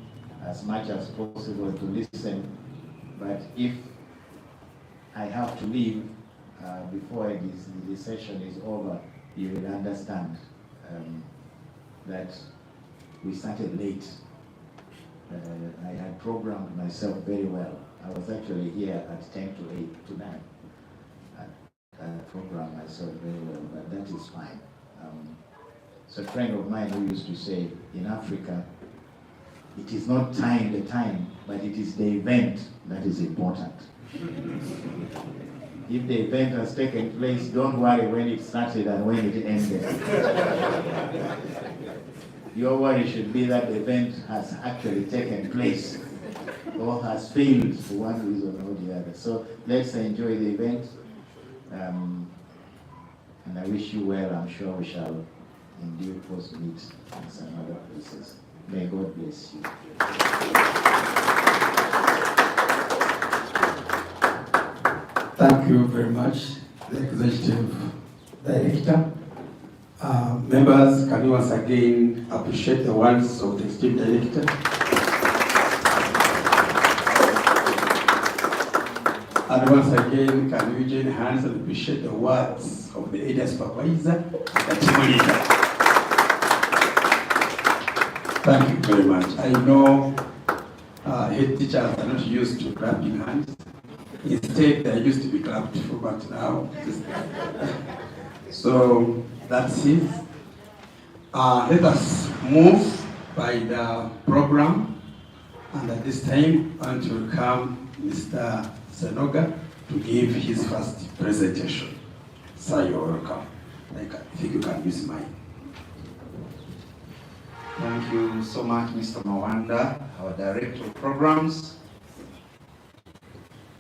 as much as possible to listen, but if I have to leave before this session is over, you will understand that we started late. I had programmed myself very well. I was actually here at 10 to 8 to 9. I programmed myself very well, but that is fine. So a friend of mine who used to say, in Africa, it is not the time, but it is the event that is important. If the event has taken place, don't worry when it started and when it ended. Your worry should be that the event has actually taken place or has failed for one reason or the other. So let's enjoy the event. And I wish you well. I'm sure we shall in due course meet in some other places. May God bless you. Thank you very much, the Executive Director. Members, can you once again appreciate the words of the Executive Director? And once again, can you join hands and appreciate the words of the area supervisor, the team leader? Thank you very much. I know head teachers are not used to clapping hands. Instead, they used to be clapped for, but now. So that's it. Let us move by the program. And at this time, I want to welcome Mr. Senoga to give his first presentation. Sir, you're welcome. I think you can use mine. Thank you so much, Mr. Mawanda, our Director of Programs.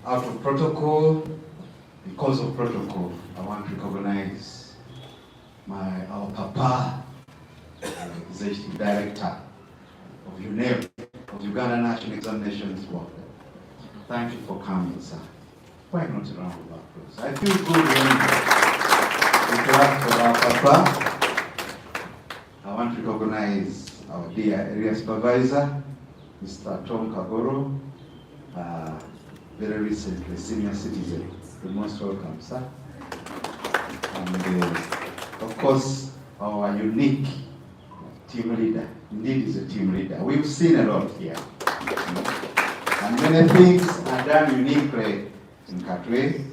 Out of protocol, because of protocol, I want to recognize our Papa, Executive Director of UNEB, of Uganda National Examinations Board. Thank you for coming, sir. Why not a round of applause? I feel good when we clap for our Papa. I want to recognize our dear area supervisor, Mr. Tom Kagoro, very recently senior citizen. You're most welcome, sir. And of course, our unique team leader. Indeed, he's a team leader. We've seen a lot here. And many things are done uniquely in Katwe.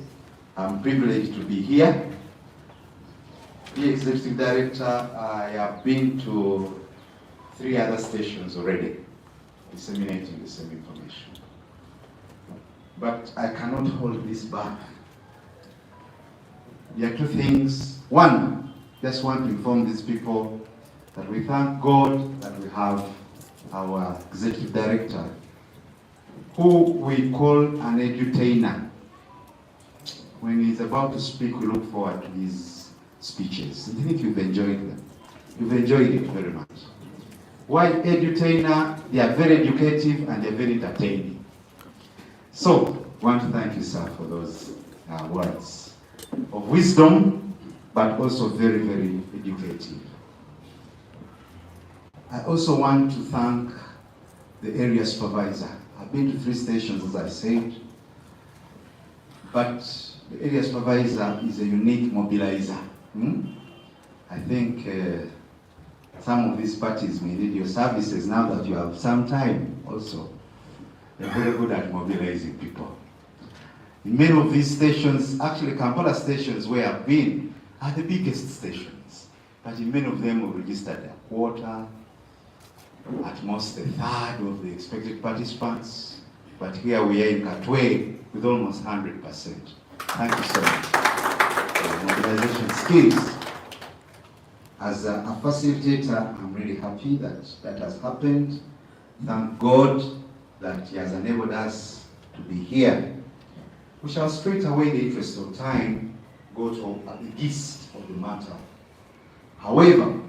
I'm privileged to be here. The Executive Director, I have been to 3 other stations already, disseminating the same information. But I cannot hold this back. there are two things. One, just want to inform these people that we thank God that we have our executive director, who we call an edutainer. When he's about to speak, we look forward to his speeches. I think you've enjoyed them. You've enjoyed it very much. Why edutainer? They are very educative and they're very entertaining. So, I want to thank you, sir, for those words of wisdom, but also very, very educative. I also want to thank the area supervisor. I've been to 3 stations, as I said, but the area supervisor is a unique mobilizer. I think some of these parties may need your services now that you have some time also. They're very good at mobilizing people. In many of these stations, actually Kampala stations where I've been are the biggest stations, but in many of them we registered a quarter, at most a third of the expected participants. But here we are in Katwe with almost 100%. Thank you so much for the mobilization skills. As a facilitator, I'm really happy that that has happened. Thank God that He has enabled us to be here. We shall straight away, in the interest of time, go to the gist of the matter. However,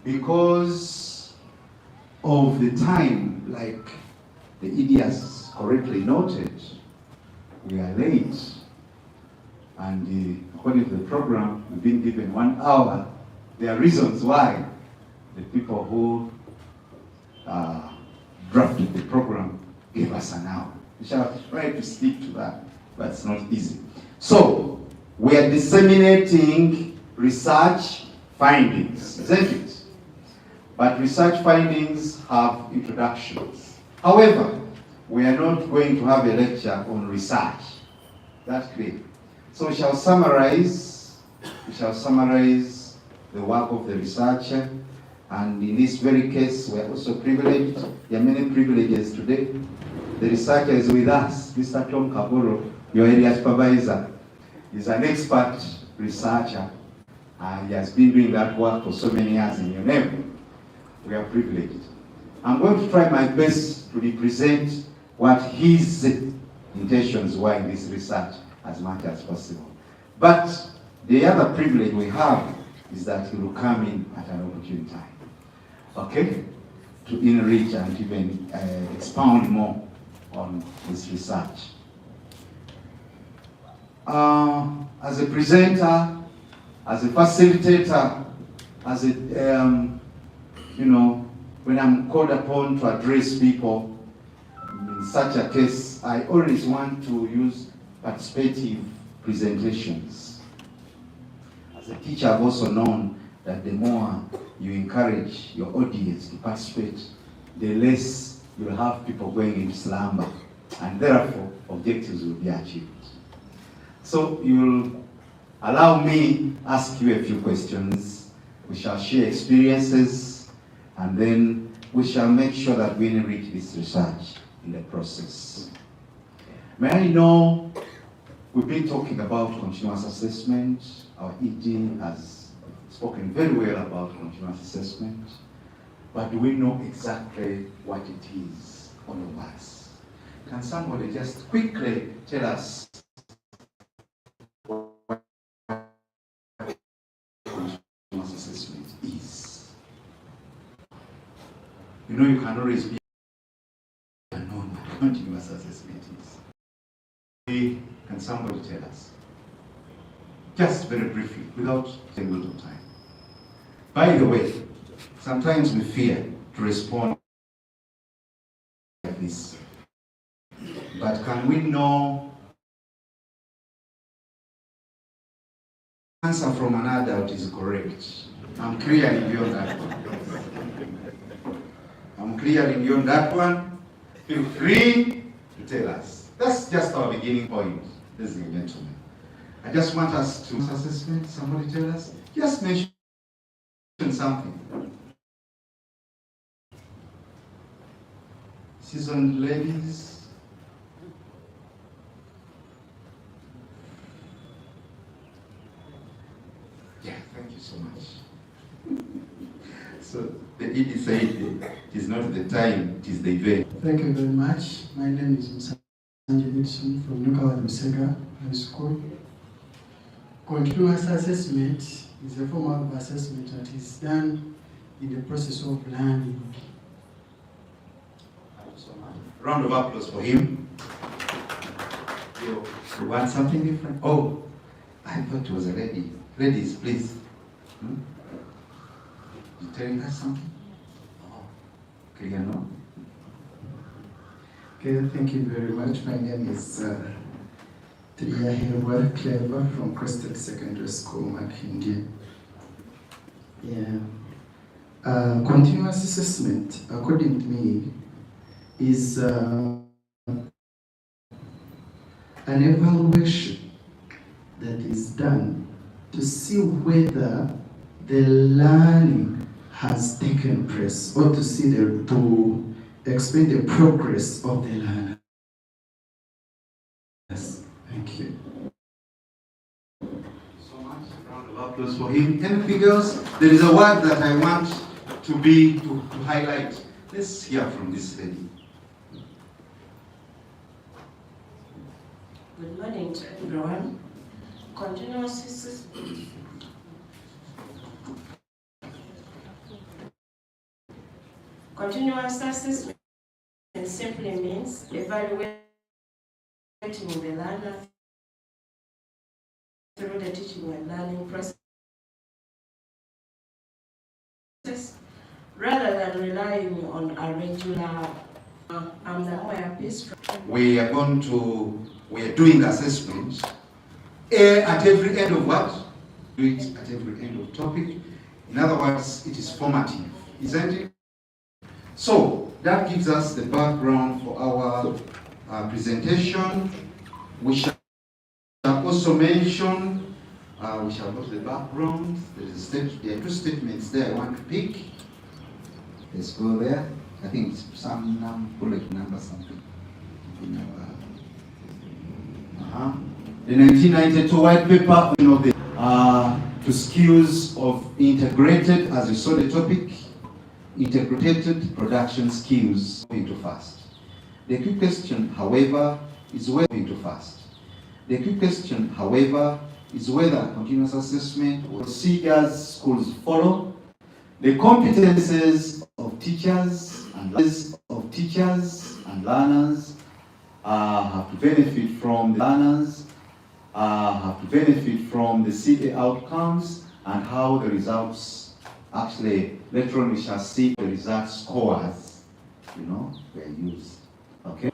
because of the time, like the ED has correctly noted, we are late, and according to the program, we've been given 1 hour. There are reasons why the people who drafted the program gave us an hour. We shall try to stick to that, but it's not easy. So, we are disseminating research findings, isn't it? But research findings have introductions. However, we are not going to have a lecture on research. That's clear. So we shall summarize the work of the researcher, and in this very case, we are also privileged. There are many privileges today. The researcher is with us, Mr. Tom Kaboro, your area supervisor. He's an expert researcher, and he has been doing that work for so many years in UNEB. We are privileged. I'm going to try my best to represent what his intentions were in this research as much as possible. But the other privilege we have is that he will come in at an opportune time, okay, to enrich and even expound more on this research. As a presenter, as a facilitator, as a when I'm called upon to address people in such a case, I always want to use participative presentations. As a teacher, I've also known that the more you encourage your audience to participate, the less you'll have people going into slumber, and therefore objectives will be achieved. So you'll allow me ask you a few questions. We shall share experiences, and then we shall make sure that we enrich this research in the process. May I know, we've been talking about continuous assessment. Our ED has spoken very well about continuous assessment, but do we know exactly what it is, all of us? Can somebody just quickly tell us what continuous assessment is? You know, you can always be unknown what continuous assessment is. Can somebody tell us? Just very briefly, without taking a lot of time. By the way, sometimes we fear to respond like this. But can we know answer from an adult is correct? I'm clearing beyond that one. I'm clearing beyond that one. Feel free to tell us. That's just our beginning point, ladies and gentlemen. I just want us to assessment. Somebody tell us. Just mention something. Seasoned ladies. Thank you so much. So the ED said it is not the time, it is the event. Thank you very much. My name is Msanje Edson from Nukawa Lusega High School. Continuous assessment is a form of assessment that is done in the process of learning. Round of applause for him. You want something different? Oh, I thought it was a lady. Ladies, please. You telling us something? Oh, clear, no? Okay, thank you very much. My name is Triya Hirwa Clever from Crested Secondary School, Makindi. Yeah. Continuous assessment, according to me, is an evaluation that is done to see whether the learning has taken place, or to see to explain the progress of the learner. Yes, thank you. So much. Round of applause for him. Anything else? There is a word that I want to highlight. Let's hear from this lady. Good morning to everyone. Continuous assessment. Continuous assessment simply means evaluating the learner through the teaching and learning process, rather than relying on a regular We are doing assessments at every end of what? Do it at every end of topic. In other words, it is formative, isn't it? So that gives us the background for our presentation. We shall also mention, we shall go to the background. There are two statements there I want to pick. Let's go there. I think it's some bullet number something. The 1992 white paper, to skills of integrated, as you saw the topic, integrated production skills into fast. The key question, however, is whether continuous assessment or procedures schools follow, the competences of teachers and learners have to benefit from the learners, have to benefit from the CA outcomes, and how the results actually, later on we shall see the result scores, were used. Okay?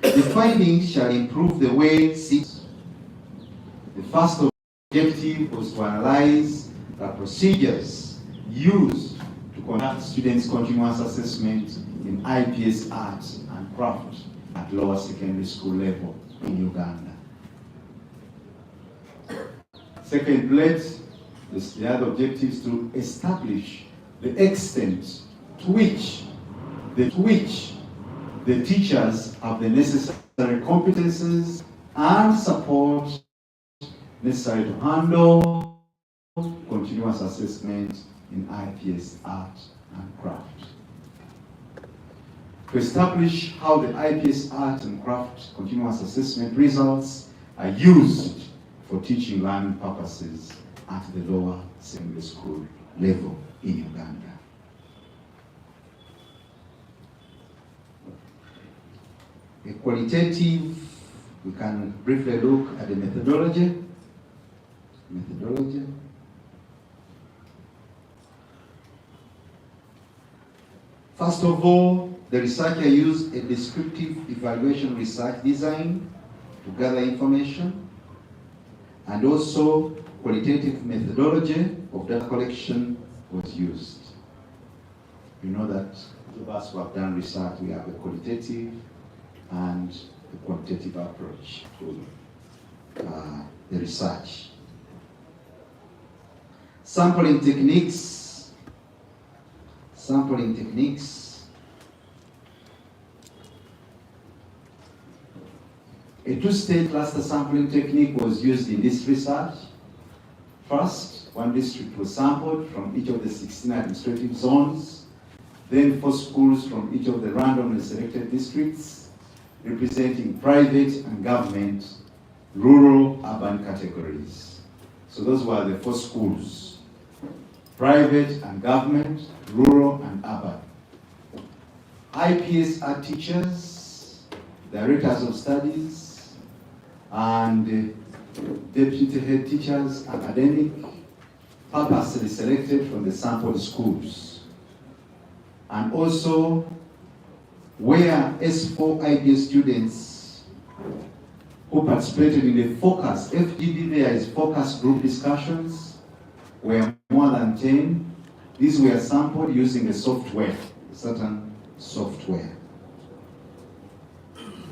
The findings shall improve the way the first objective was to analyze the procedures used to conduct students' continuous assessment in IPS arts and craft at lower secondary school level in Uganda. Second bullet, the other objective is to establish the extent to which the teachers have the necessary competences and support necessary to handle continuous assessment in IPS art and craft. To establish how the IPS art and craft continuous assessment results are used for teaching learning purposes at the lower secondary school level in Uganda. A qualitative, we can briefly look at the methodology. First of all, the researcher used a descriptive evaluation research design to gather information, and also qualitative methodology of data collection was used. You know that those of us who have done research, we have a qualitative and a quantitative approach to the research. Sampling techniques. A two-stage cluster sampling technique was used in this research. First, One district was sampled from each of the 16 administrative zones, then 4 schools from each of the randomly selected districts, representing private and government, rural, urban categories. So those were the 4 schools: private and government, rural and urban. IPS are teachers, directors of studies, and deputy head teachers, academic, purposely selected from the sampled schools. And also, where S4 IPS students who participated in the focus, FGD there is focus group discussions, were more than 10. These were sampled using a software, a certain software.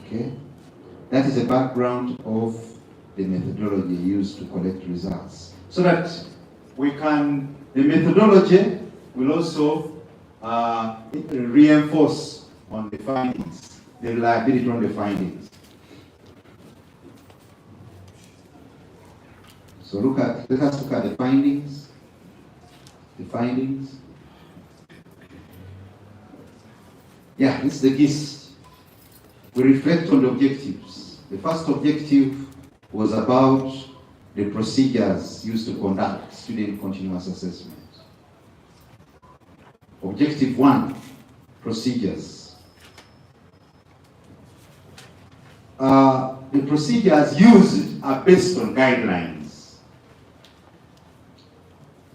Okay? That is the background of the methodology used to collect results. So that we can, the methodology will also reinforce on the findings, the reliability on the findings. So let us look at the findings. The findings. Yeah, this is the gist. We reflect on the objectives. The first objective was about the procedures used to conduct student continuous assessment. Objective 1, procedures. The procedures used are based on guidelines.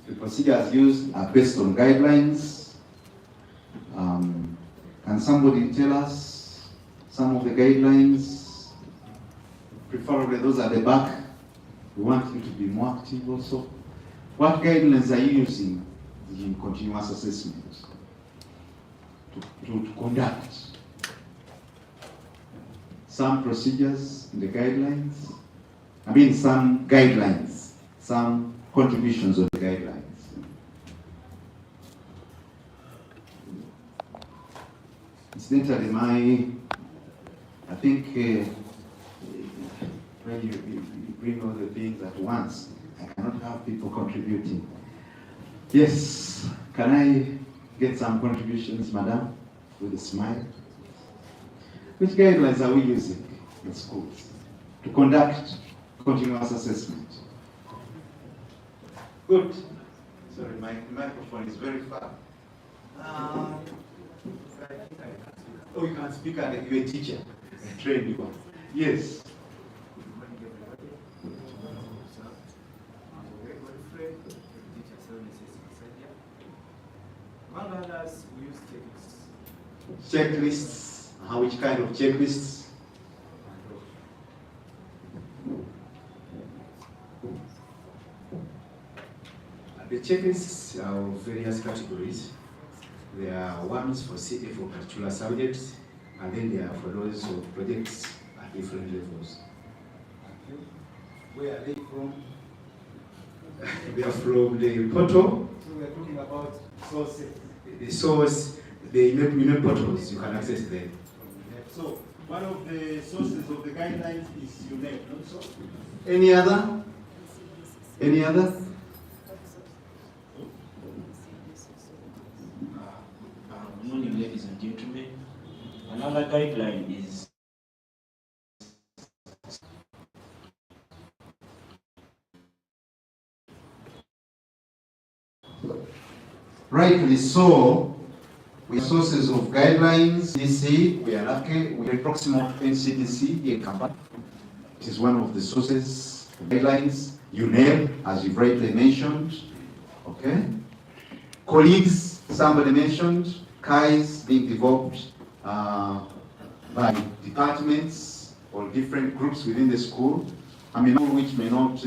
The procedures used are based on guidelines. Can somebody tell us some of the guidelines? Preferably those at the back. We want you to be more active also. What guidelines are you using in continuous assessment to conduct? Some procedures in the guidelines. Some guidelines, some contributions of the guidelines. Incidentally, I think when you bring all the things at once, I cannot have people contributing. Yes, can I get some contributions, madam, with a smile? Which guidelines are we using in schools to conduct continuous assessment? Good. Sorry, my microphone is very far. Oh, you can speak and you're a teacher, a trained one. Yes. Among others, we use checklists. Checklists? Which kind of checklists? The checklists are of various categories. There are ones for particular subjects, and then there are for those of projects at different levels. Where are they from? They are from the portal. So we are talking about sources. The source, the UNEB portals, you can access them. So one of the sources of the guidelines is UNEB, not so? Any other? Any other? Good morning, ladies and gentlemen. Another guideline is rightly so. We have sources of guidelines. DC, we are lucky. We are proximal NCDC in Kampala. It is one of the sources of guidelines. UNEB, as you've rightly mentioned. Okay. Colleagues, somebody mentioned. KAIs being developed by departments or different groups within the school. Which may not,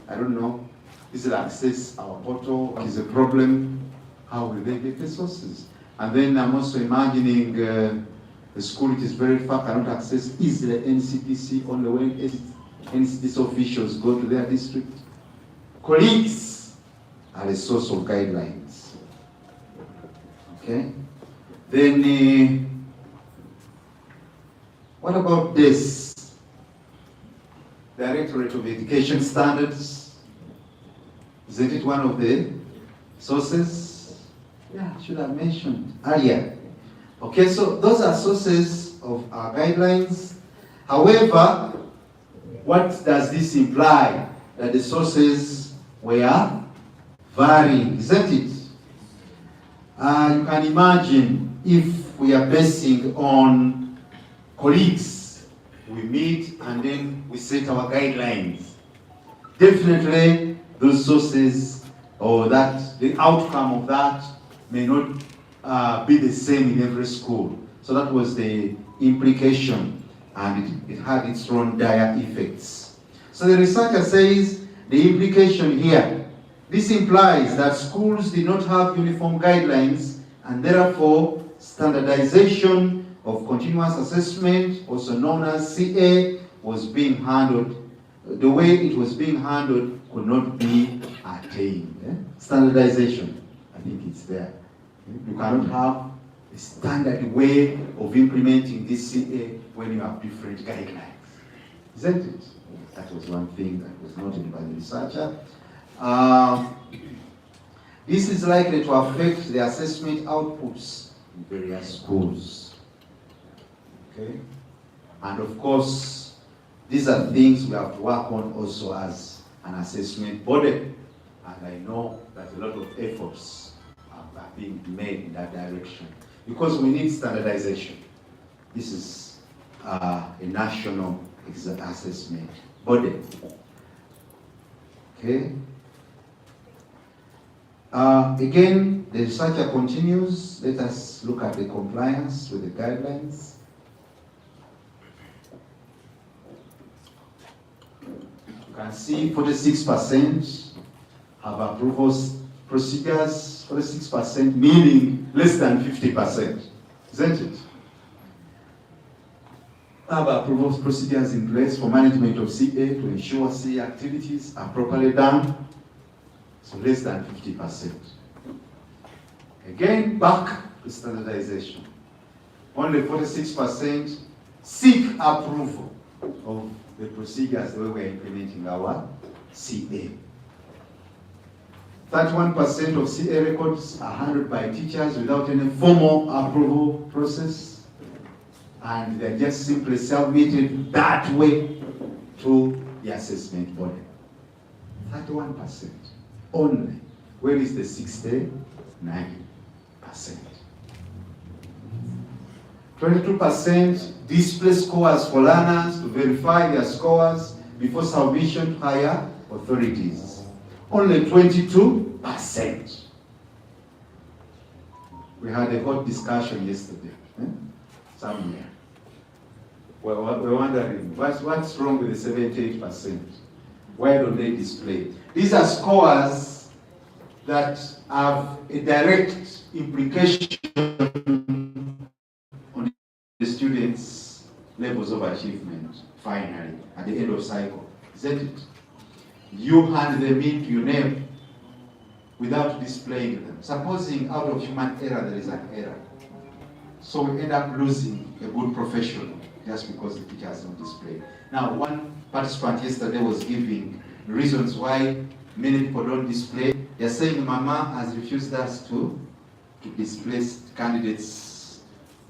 I don't know, is it access our portal? Is a problem? How will they get the sources? And then I'm also imagining the school, it is very far, cannot access easily NCPC on the way NCPC officials go to their district. Colleagues are a source of guidelines. Okay? Then, what about this? Directorate of Education Standards is Isn't it one of the sources? Yeah, I should have mentioned earlier. Okay, so those are sources of our guidelines. However, what does this imply? That the sources were varying, isn't it? You can imagine if we are basing on colleagues, we meet and then we set our guidelines. Definitely those sources or that the outcome of that may not be the same in every school. So that was the implication, and it had its own dire effects. So the researcher says the implication here, this implies that schools did not have uniform guidelines, and therefore standardization of continuous assessment, also known as CA, was being handled. The way it was being handled could not be attained. Standardization, I think it's there. You cannot have a standard way of implementing this CA when you have different guidelines. Isn't it? That was one thing that was noted by the researcher. This is likely to affect the assessment outputs in various schools. Okay? And of course, these are things we have to work on also as an assessment body. And I know that a lot of efforts are being made in that direction, because we need standardization. This is a national assessment body. Okay? Again, the researcher continues. Let us look at the compliance with the guidelines. You can see 46% have approvals procedures, 46% meaning less than 50%, isn't it? Have approvals procedures in place for management of CA to ensure CA activities are properly done, so less than 50%. Again, back to standardization. Only 46% seek approval of the procedures the way we are implementing our CA. 31% of CA records are handled by teachers without any formal approval process, and they're just simply submitted that way to the assessment body. 31% only. Where is the 69%? 22% display scores for learners to verify their scores before submission to higher authorities. Only 22%. We had a hot discussion yesterday, somewhere. We're wondering, what's wrong with the 78%? Why don't they display? These are scores that have a direct implication on the students' levels of achievement, finally, at the end of cycle. Isn't it? You hand them in to UNEB without displaying them. Supposing out of human error there is an error. So we end up losing a good professional just because the teacher has not displayed. Now, one participant yesterday was giving reasons why many people don't display. They're saying Mama has refused us to display candidates'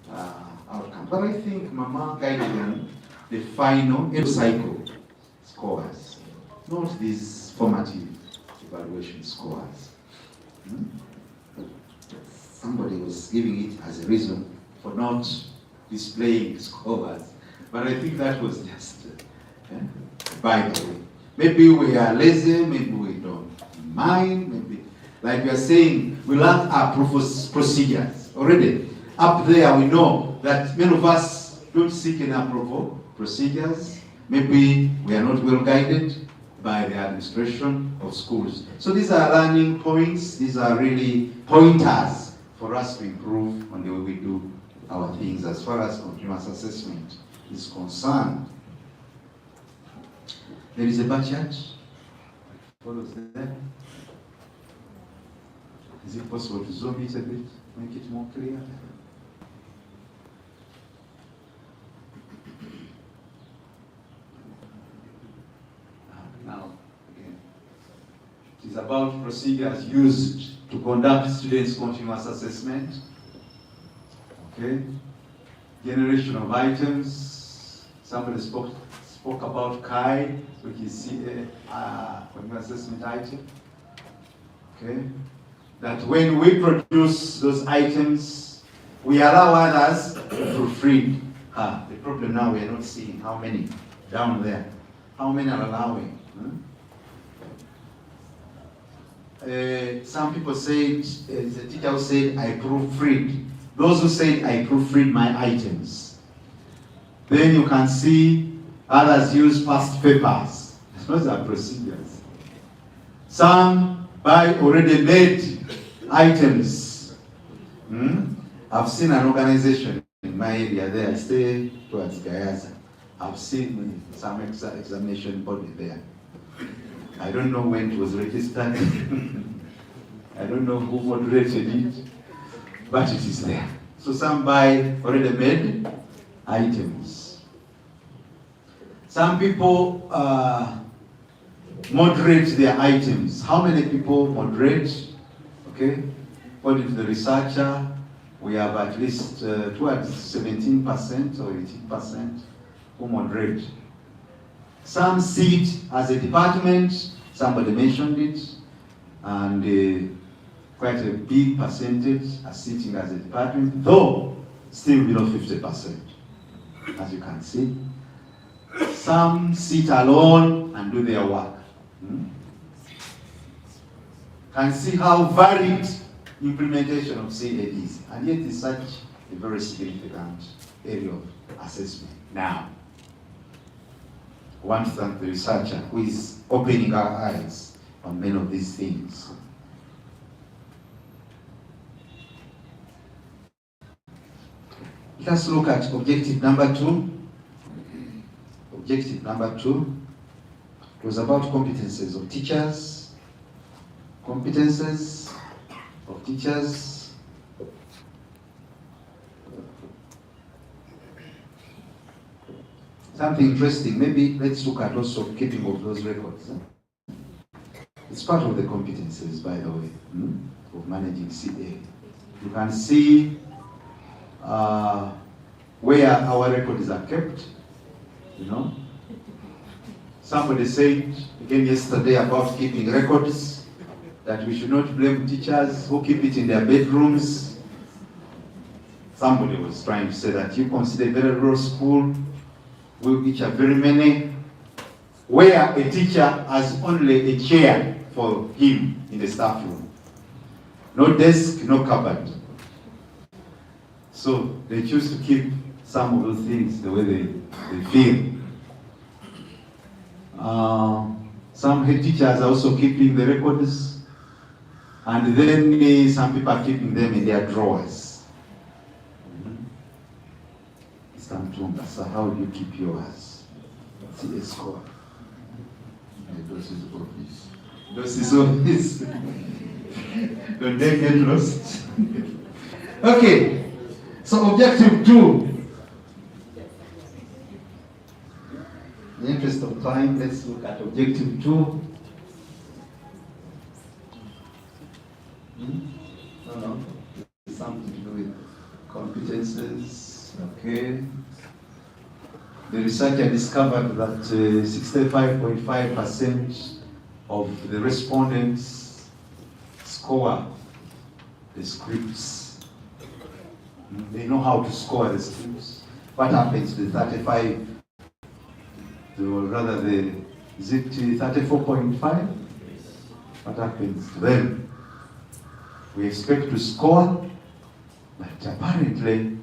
outcome. But I think Mama guided them the final end cycle scores, not these formative evaluation scores. Somebody was giving it as a reason for not displaying scores, but I think that was just by the way. Maybe we are lazy, maybe we don't mind, maybe, like we are saying, we learn our procedures already. Up there we know that many of us don't seek any approval procedures. Maybe we are not well guided by the administration of schools. So these are learning points, these are really pointers for us to improve on the way we do our things as far as continuous assessment is concerned. There is a bar chart. Follows there. Is it possible to zoom it a bit, make it more clear? Now, again, it is about procedures used to conduct students' continuous assessment. Okay. Generation of items. Somebody spoke about KAI, which is continuous assessment item. Okay. That when we produce those items, we allow others to proofread. The problem now, we are not seeing how many down there. How many are allowing? Some people said, the teacher who said, I proofread. Those who said, I proofread my items. Then you can see others use past papers. Those are procedures. Some buy already made items. I've seen an organization in my area there, I stay towards Gayaza. I've seen some examination body there. I don't know when it was registered. I don't know who moderated it, but it is there. So some buy already made items. Some people moderate their items. How many people moderate? Okay, according to the researcher, we have at least towards 17% or 18% who moderate. Some see it as a department, somebody mentioned it, and quite a big percentage are sitting as a department, though still below 50%, as you can see. Some sit alone and do their work. Can see how varied implementation of CAD is, and yet it's such a very significant area of assessment. Now, I want to thank the researcher who is opening our eyes on many of these things. Let's look at objective number 2. Objective number 2 was about competences of teachers. Competences of teachers. Something interesting, maybe let's look at also keeping of those records. It's part of the competences, by the way, of managing CA. You can see where our records are kept, Somebody said again yesterday about keeping records, that we should not blame teachers who keep it in their bedrooms. Somebody was trying to say that you consider a very rural school, which are very many, where a teacher has only a chair for him in the staff room. No desk, no cupboard. So they choose to keep some of those things the way they feel. Some head teachers are also keeping the records, and then some people are keeping them in their drawers. So how do you keep yours? See a score. Those is office. Don't they get lost? Okay. So objective 2. In the interest of time, let's look at objective 2. No. It's something to do with competences. Okay. The researcher discovered that 65.5% of the respondents score the scripts. They know how to score the scripts. What happens to the 35? Rather, is it 34.5? What happens to them? We expect to score, but apparently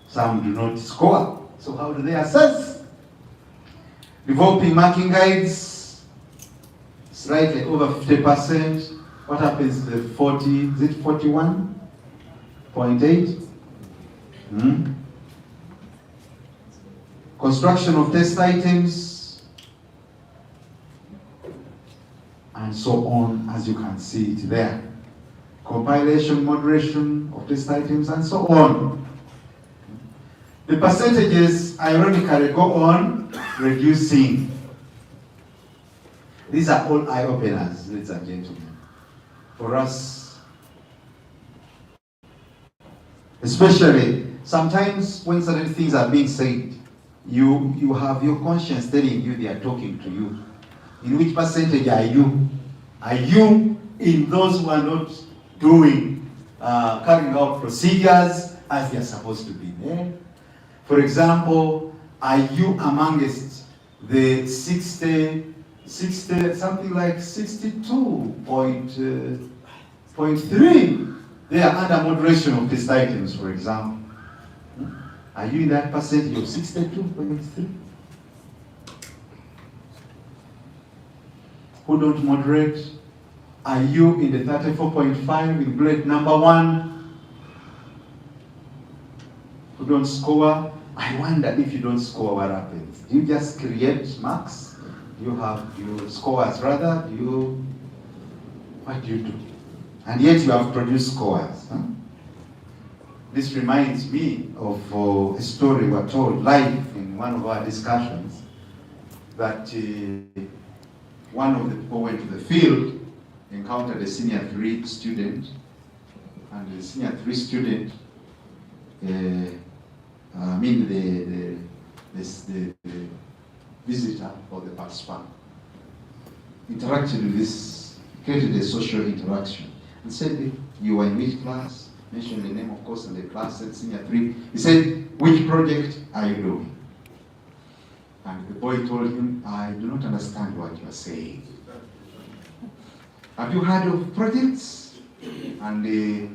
some do not score. So how do they assess? Developing marking guides, slightly over 50%. What happens to the 40? Is it 41.8? Construction of test items, and so on, as you can see it there. Compilation, moderation of test items, and so on. The percentages, ironically, go on reducing. These are all eye-openers, ladies and gentlemen, for us. Especially, sometimes when certain things are being said, you have your conscience telling you they are talking to you. In which percentage are you? Are you in those who are not doing, carrying out procedures as they are supposed to be there? For example, are you amongst the 60, something like 62.3? They are under moderation of test items, for example. Are you in that percentage of 62.3? Who don't moderate? Are you in the 34.5 in grade number 1? Who don't score? I wonder if you don't score, what happens? Do you just create marks? Do you have your scores rather? What do you do? And yet you have produced scores. Huh? This reminds me of a story we were told live in one of our discussions, that one of the people went to the field, encountered a senior 3 student, and the senior 3 student, the visitor or the participant, interacted with this, created a social interaction, and said, you were in which class? Mentioned the name, of course, and the class said senior 3. He said, which project are you doing? And the boy told him, I do not understand what you are saying. Have you heard of projects? And the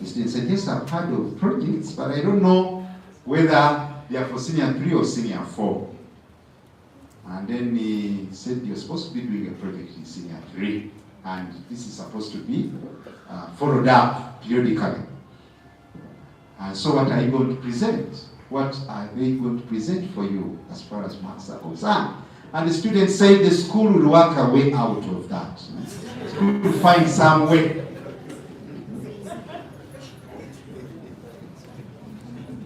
student said, yes, I've heard of projects, but I don't know whether they are for senior 3 or senior 4. And then he said, you're supposed to be doing a project in senior 3, and this is supposed to be followed up periodically. And so what are you going to present? What are they going to present for you as far as marks are concerned? And the student said the school will work a way out of that. School will find some way.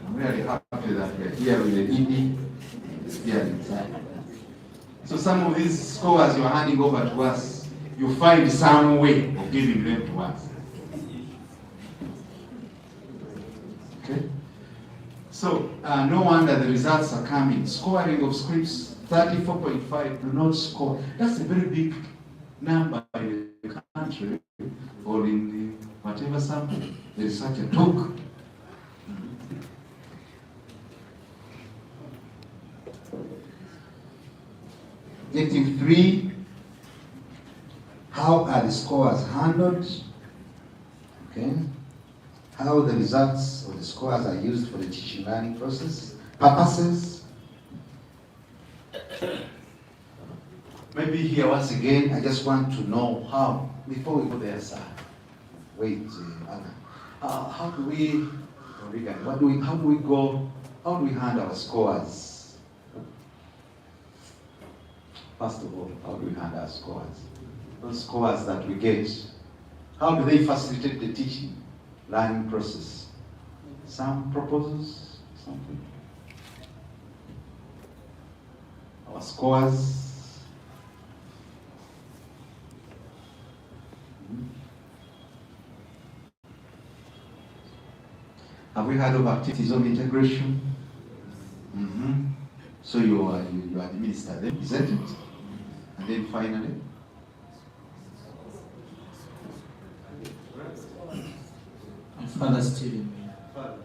I'm really happy that we're here with the ED here inside. So some of these scores you're handing over to us, you find some way of giving them to us. Okay? So, no wonder the results are coming. Scoring of scripts, 34.5 do not score. That's a very big number in the country, or in the whatever sample the researcher took. Objective 3, how are the scores handled? Okay. How the results of the scores are used for the teaching learning process, purposes. Maybe here once again, I just want to know how, before we go there, sir. Wait, Anna. How do we handle our scores? First of all, how do we handle our scores? Those scores that we get, how do they facilitate the teaching learning process? Some proposals, something. Our scores. Have we heard of activities of integration? So you administer them, isn't it? And then finally, Father Stephen. How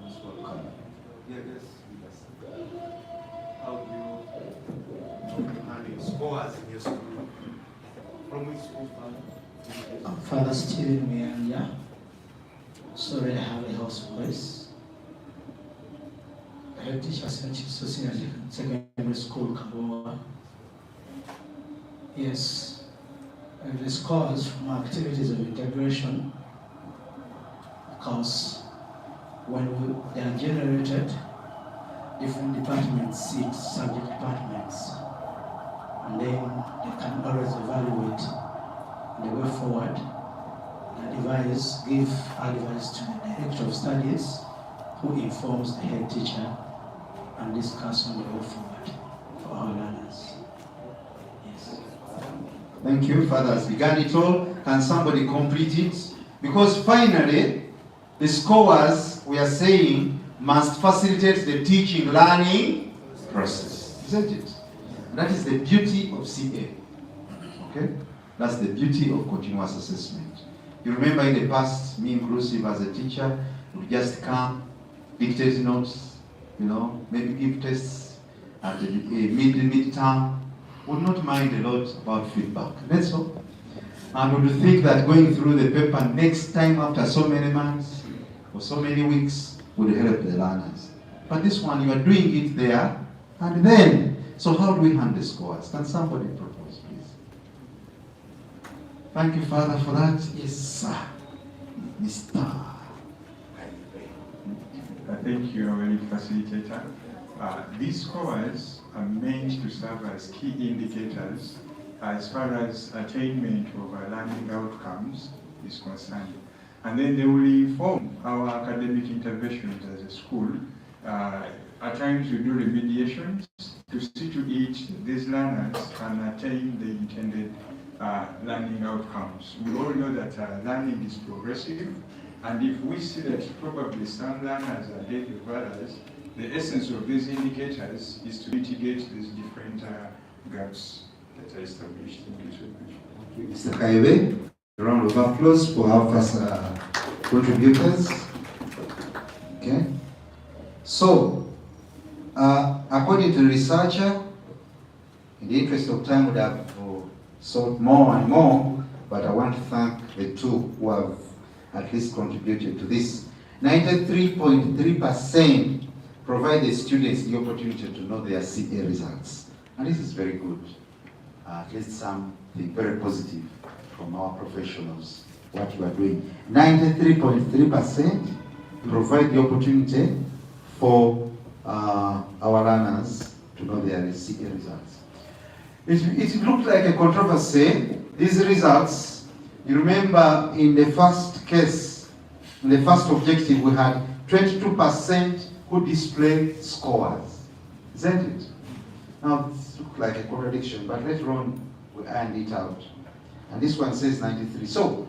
do you handle scores in your school? From which school, Father? I'm Father Stephen Mianya. Sorry, I have a house voice. I head teacher at secondary school, Kabua. Yes, the scores from activities of integration, because when they are generated, different departments seat subject departments, and then they can always evaluate the way forward, and give advice to the director of studies, who informs the head teacher and discuss on the way forward for our learners. Yes. Thank you. Father has begun it all. Can somebody complete it? Because finally, the scholars, we are saying, must facilitate the teaching learning process. Isn't it? And that is the beauty of CA. Okay? That's the beauty of continuous assessment. You remember in the past, me inclusive as a teacher, would just come, dictate notes, maybe give tests at the mid-term. Would not mind a lot about feedback. That's all. And would think that going through the paper next time after so many months or so many weeks would help the learners. But this one, you are doing it there and then. So how do we hand the scores? Can somebody propose, please? Thank you, Father, for that. Yes, sir. Mr. Thank you, our facilitator. These scores are meant to serve as key indicators as far as attainment of our learning outcomes is concerned. And then they will inform our academic interventions as a school. At times we do remediations to see to it these learners can attain the intended learning outcomes. We all know that learning is progressive, and if we see that probably some learners are ahead of others, the essence of these indicators is to mitigate these different gaps that are established in this education. Mr. Kaiwe, a round of applause for our first contributors. Okay. So, according to the researcher, in the interest of time, we have sought more and more, but I want to thank the two who have at least contributed to this. 93.3% provide the students the opportunity to know their CA results. And this is very good. At least something very positive from our professionals, what we are doing. 93.3% provide the opportunity for our learners to know their CA results. It looked like a controversy, these results. You remember in the first case, in the first objective, we had 22% who displayed scores. Isn't it? Now, this looks like a contradiction, but later on, we ironed it out. And this one says 93. So,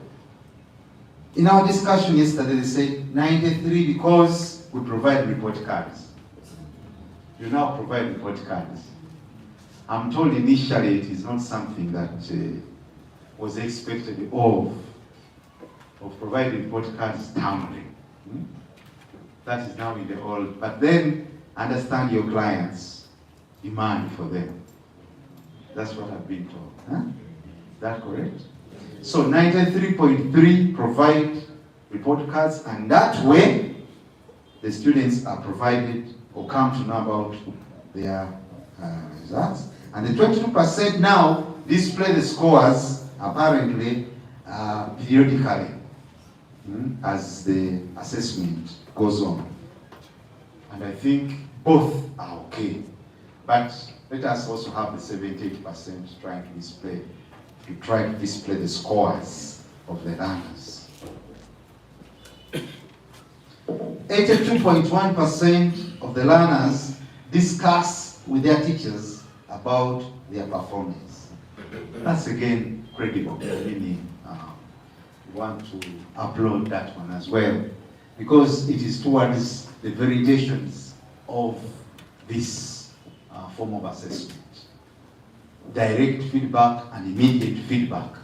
in our discussion yesterday, they said 93 because we provide report cards. You now provide report cards. I'm told initially it is not something that was expected of providing report cards timely. That is now in the old, but then understand your clients' demand for them. That's what I've been told. Huh? Is that correct? So 93.3 provide report cards, and that way the students are provided or come to know about their results. And the 22% now display the scores apparently periodically as the assessment goes on. And I think both are okay. But let us also have the 78% trying to try to display the scores of the learners. 82.1% of the learners discuss with their teachers about their performance. That's again credible, meaning we want to upload that one as well, because it is towards the validations of this form of assessment. Direct feedback and immediate feedback,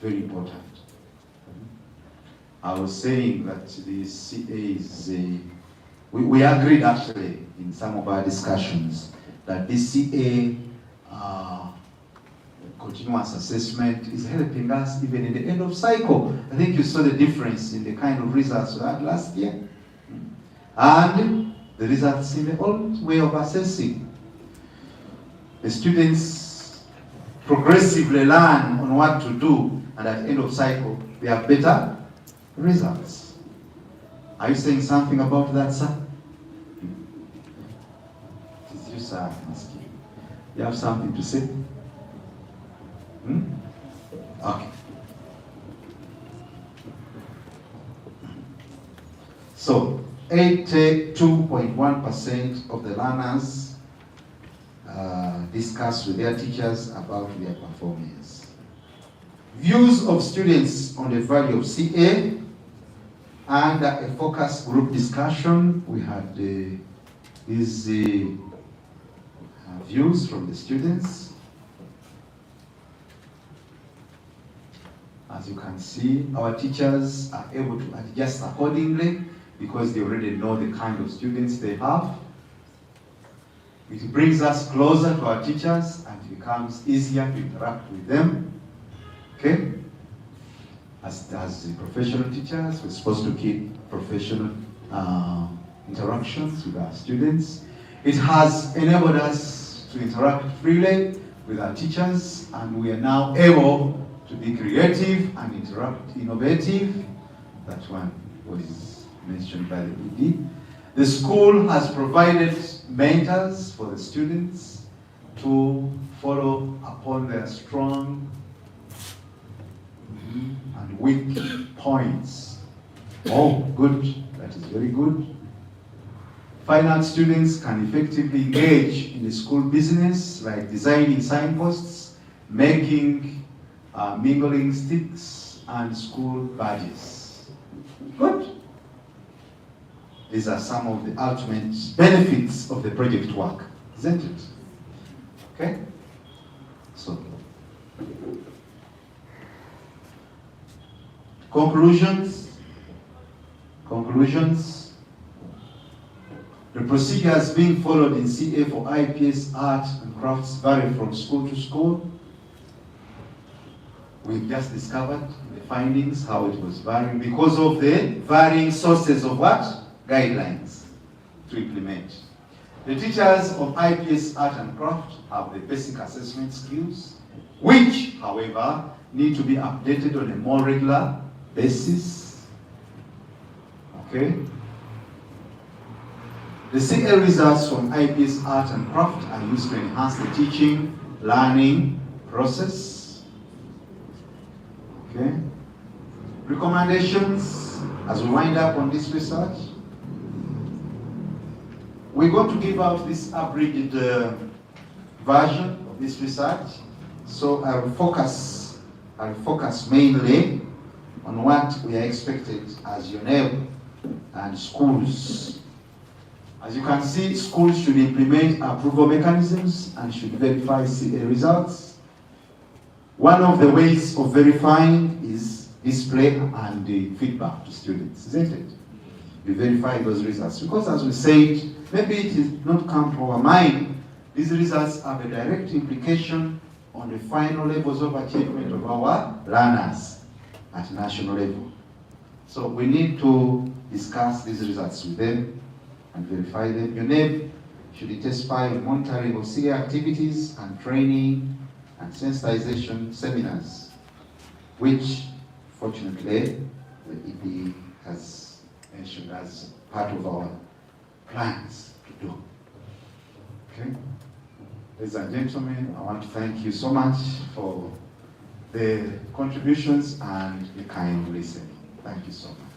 very important. I was saying that the CA is we agreed actually in some of our discussions that this CA continuous assessment is helping us even in the end of cycle. I think you saw the difference in the kind of results we had last year and the results in the old way of assessing. The students progressively learn on what to do, and at the end of cycle they have better results. Are you saying something about that, sir? It is you, sir. You have something to say? Okay. So, 82.1% of the learners discuss with their teachers about their performance. views of students on the value of CA, and a focus group discussion. We had these views from the students. As you can see, our teachers are able to adjust accordingly because they already know the kind of students they have. It brings us closer to our teachers and it becomes easier to interact with them. Okay? As the professional teachers, we're supposed to keep professional interactions with our students. It has enabled us to interact freely with our teachers, and we are now able to be creative and innovative. That one was mentioned by the ED. The school has provided mentors for the students to follow upon their strong and weak points. Oh, good. That is very good. Finance students can effectively engage in the school business, like designing signposts, making mingling sticks, and school badges. Good. These are some of the ultimate benefits of the project work, isn't it? Okay? So, conclusions. The procedures being followed in CA for IPS, art, and crafts vary from school to school. We've just discovered the findings, how it was varying because of the varying sources of what? Guidelines to implement. The teachers of IPS, art, and craft have the basic assessment skills, which, however, need to be updated on a more regular basis. Okay? The CA results from IPS, art, and craft are used to enhance the teaching, learning process. Okay? Recommendations as we wind up on this research. We're going to give out this abridged version of this research. So I'll focus mainly on what we are expected as UNEB and schools. As you can see, schools should implement approval mechanisms and should verify CA results. One of the ways of verifying is display and the feedback to students, isn't it? We verify those results because, as we said, maybe it is not come to our mind, these results have a direct implication on the final levels of achievement of our learners at national level. So we need to discuss these results with them and verify them. UNEB should intensify monitoring of CA activities and training and sensitization seminars, which fortunately the ED has mentioned as part of our plans to do. Okay? Ladies and gentlemen, I want to thank you so much for the contributions and the kind listening. Thank you so much.